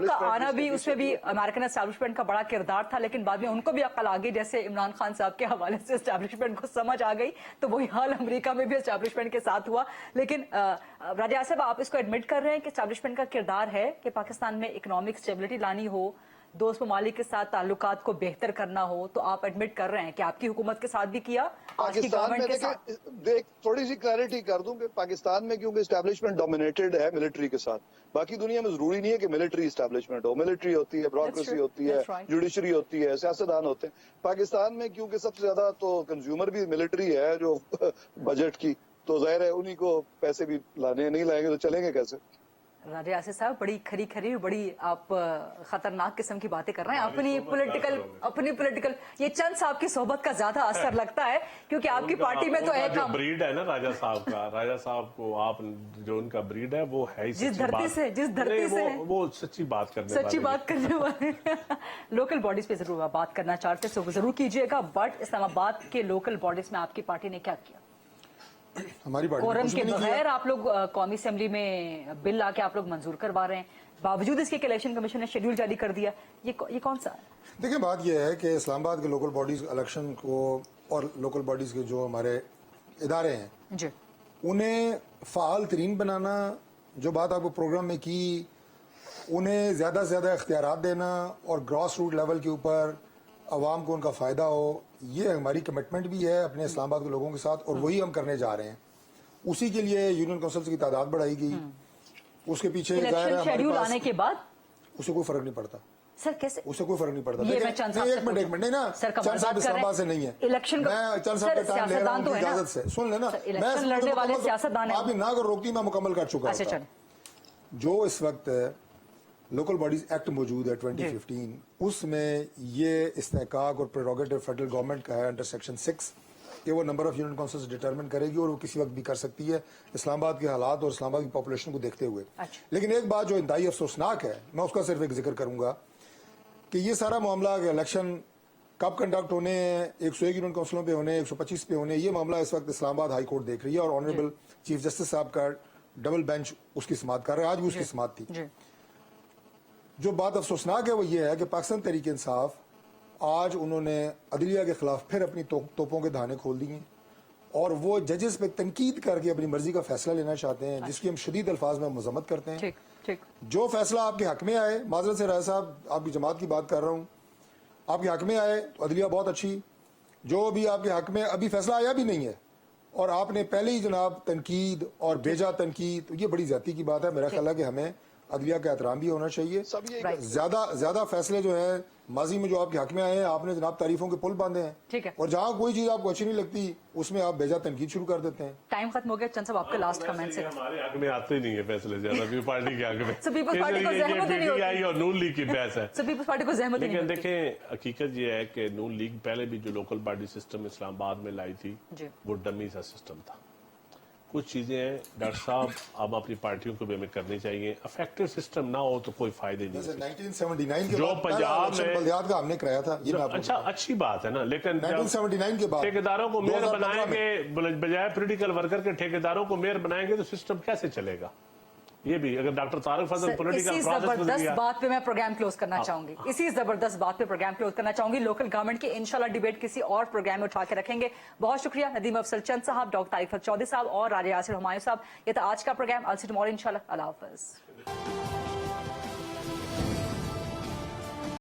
کا آنا بھی, اس میں بھی امریکن اسٹیبلشمنٹ کا بڑا کردار تھا, لیکن بعد میں ان کو بھی عقل آ گئی, جیسے عمران خان صاحب کے حوالے سے اسٹیبلشمنٹ کو سمجھ آ گئی, تو وہی حال امریکہ میں بھی اسٹیبلشمنٹ کے ساتھ ہوا. لیکن راجہ صاحب آپ اس کو ایڈمٹ کر رہے ہیں کہ اسٹیبلشمنٹ کا کردار ہے کہ پاکستان میں اکنامک اسٹیبلٹی لانی ہو, دوست ممالک کے ساتھ تعلقات کو بہتر کرنا ہو, تو آپ ایڈمٹ کر رہے ہیں کہ آپ کی حکومت کے ساتھ بھی کیا, آج کی گورنمنٹ کے ساتھ. دیکھ تھوڑی سی کلیئرٹی کر دوں کہ پاکستان میں کیونکہ اسٹیبلشمنٹ ڈومینیٹڈ ہے ملٹری کے ساتھ, باقی دنیا میں ضروری نہیں ہے کہ ملٹری اسٹیبلشمنٹ ہو. ملٹری ہوتی ہے, بیوروکریسی ہوتی ہے, جوڈیشری ہوتی ہے, سیاستدان ہوتے ہیں. پاکستان میں کیونکہ سب سے زیادہ تو کنزیومر بھی ملٹری ہے جو بجٹ کی, تو ظاہر ہے انہی کو پیسے بھی لانے, نہیں لائیں گے تو چلیں گے کیسے. راجہ آصف صاحب بڑی کھری بڑی آپ خطرناک قسم کی باتیں کر رہے ہیں. اپنی پولیٹیکل یہ چند صاحب کی صحبت کا زیادہ اثر لگتا ہے, کیونکہ آپ کی پارٹی میں تو ایک بریڈ ہے نا راجہ صاحب کا, راجہ صاحب کو آپ جو ان کا بریڈ ہے وہ ہے جس دھرتی سے وہ سچی بات کرنے والے لوکل باڈیز پہ ضرور بات کرنا چاہتے ہیں, ضرور کیجئے گا. بٹ اسلام آباد کے لوکل باڈیز میں آپ کی پارٹی نے کیا کیا؟ ہماری پارٹی کورم کے بغیر آپ لوگ قومی اسمبلی میں بل لا کے آپ لوگ منظور کروا رہے ہیں, باوجود اس کے کہ الیکشن کمیشن نے شیڈیول جاری کر دیا. یہ کون سا ہے؟ دیکھیں بات یہ ہے کہ اسلام آباد کے لوکل باڈیز الیکشن کو, اور لوکل باڈیز کے جو ہمارے ادارے ہیں جی, انہیں فعال ترین بنانا, جو بات آپ کو پروگرام میں کی, انہیں زیادہ سے زیادہ اختیارات دینا اور گراس روٹ لیول کے اوپر عوام کو ان کا فائدہ ہو, یہ ہماری کمٹمنٹ بھی ہے اپنے اسلام آباد کے لوگوں کے ساتھ, اور وہی ہم کرنے جا رہے ہیں. اسی کے لیے یونین کونسلز کی تعداد بڑھائی گئی, اس کے پیچھے الیکشن شیڈیول آنے کے بعد اسے کوئی فرق نہیں پڑتا. سر کیسے؟ اسے کوئی فرق نہیں پڑتا. ایک منٹ نہیں نا, چند صاحب اسلام آباد سے نہیں ہے, میں چند صاحب کا ٹائم لے رہا ہوں کی اجازت سے. سن لینا, آپ نہ اگر روکتی میں مکمل کر چکا ہوں. جو اس وقت لوکل باڈیز ایکٹ موجود ہے 2015, اس میں یہ استحقاق اور پریروگیٹو فیڈرل گورنمنٹ کا ہے انڈر سیکشن 6 کہ وہ number of union councils determine کرے گی, اور وہ کسی وقت بھی کر سکتی ہے اسلام آباد کے حالات اور اسلام آباد کی پاپولیشن کو دیکھتے ہوئے. لیکن ایک بات جو انتہائی افسوسناک ہے, میں اس کا صرف ایک ذکر کروں گا کہ یہ سارا معاملہ کہ الیکشن کب کنڈکٹ ہونے ہیں, 101 یونین کونسلوں پہ ہونے, 125 پہ ہونے, یہ معاملہ اس وقت اسلام آباد ہائی کورٹ دیکھ رہی ہے, اور آنریبل چیف جسٹس صاحب کا ڈبل بینچ اس کی سماعت کر رہا ہے. آج بھی اس کی سماعت تھی. جو بات افسوسناک ہے وہ یہ ہے کہ پاکستان تحریک انصاف آج انہوں نے عدلیہ کے خلاف پھر اپنی توپوں کے دھانے کھول دیے, اور وہ ججز پہ تنقید کر کے اپنی مرضی کا فیصلہ لینا چاہتے ہیں, جس کی ہم شدید الفاظ میں مذمت کرتے ہیں. جو فیصلہ آپ کے حق میں آئے, معذرت سے رائے صاحب آپ کی جماعت کی بات کر رہا ہوں, آپ کے حق میں آئے تو عدلیہ بہت اچھی. جو بھی آپ کے حق میں ابھی فیصلہ آیا بھی نہیں ہے, और आपने पहले ही जनाब तनकीद और बेजा तनकीद, तो ये बड़ी ज्यादती की बात है। मेरा ख्याल है कि हमें अदलिया का एहतराम भी होना चाहिए। सब यही Right. ज्यादा फैसले जो है माजी में जो आपके हक में आए हैं, आपने जनाब तारीफों के पुल बांधे हैं, ठीक है। और जहां कोई चीज आपको अच्छी नहीं लगती उसमें आप बेजा तनकीद शुरू कर देते हैं। टाइम खत्म हो गया। चंद साहब आपके लास्ट कमेंट से। हमारे हक में आते नहीं है फैसले ज्यादा पीपल्स पार्टी के हक में। So People's Party को ज़हमत ही नहीं होती। PTI और नून लीग की बहस है। सो पीपल्स पार्टी को जहमत ही नहीं लेकिन होती। देखें, हकीकत ये है कि नून लीग पहले भी जो लोकल पार्टी सिस्टम इस्लामाबाद में लाई थी जी। वो डमी सा सिस्टम था। कुछ चीजें हैं डॉक्टर साहब अब अपनी पार्टियों को भी हमें करनी चाहिए। इफेक्टिव सिस्टम ना हो तो कोई फायदे नहीं जैसे है। 1979 के जो बाद पहला पंजाब इलेक्शन में- बल्दियात का हमने कराया था, ये मैं आपको अच्छा, अच्छी बात है ना, लेकिन जब 1979 के बाद ठेकेदारों को मेयर 2015 में बनाएंगे बजाय पॉलिटिकल वर्कर के, ठेकेदारों को मेयर बनाएंगे तो सिस्टम कैसे चलेगा? ये भी अगर डॉक्टर तारिक फजल सर, पॉलिटिकल इसी प्रोसेस में जबरदस्त गया, बात पे मैं प्रोग्राम क्लोज करना चाहूंगी। इसी जबरदस्त बात पे प्रोग्राम क्लोज करना चाहूंगी। लोकल गवर्नमेंट की इंशाल्लाह डिबेट किसी और प्रोग्राम में उठा के रखेंगे। बहुत शुक्रिया नदीम अफजल चंद साहब, डॉक्टर तारिक चौधरी साहब और राजा यासिर हुमायूं साहब। ये था आज का programme. I'll see you tomorrow इंशाल्लाह। अल्लाह हाफिज।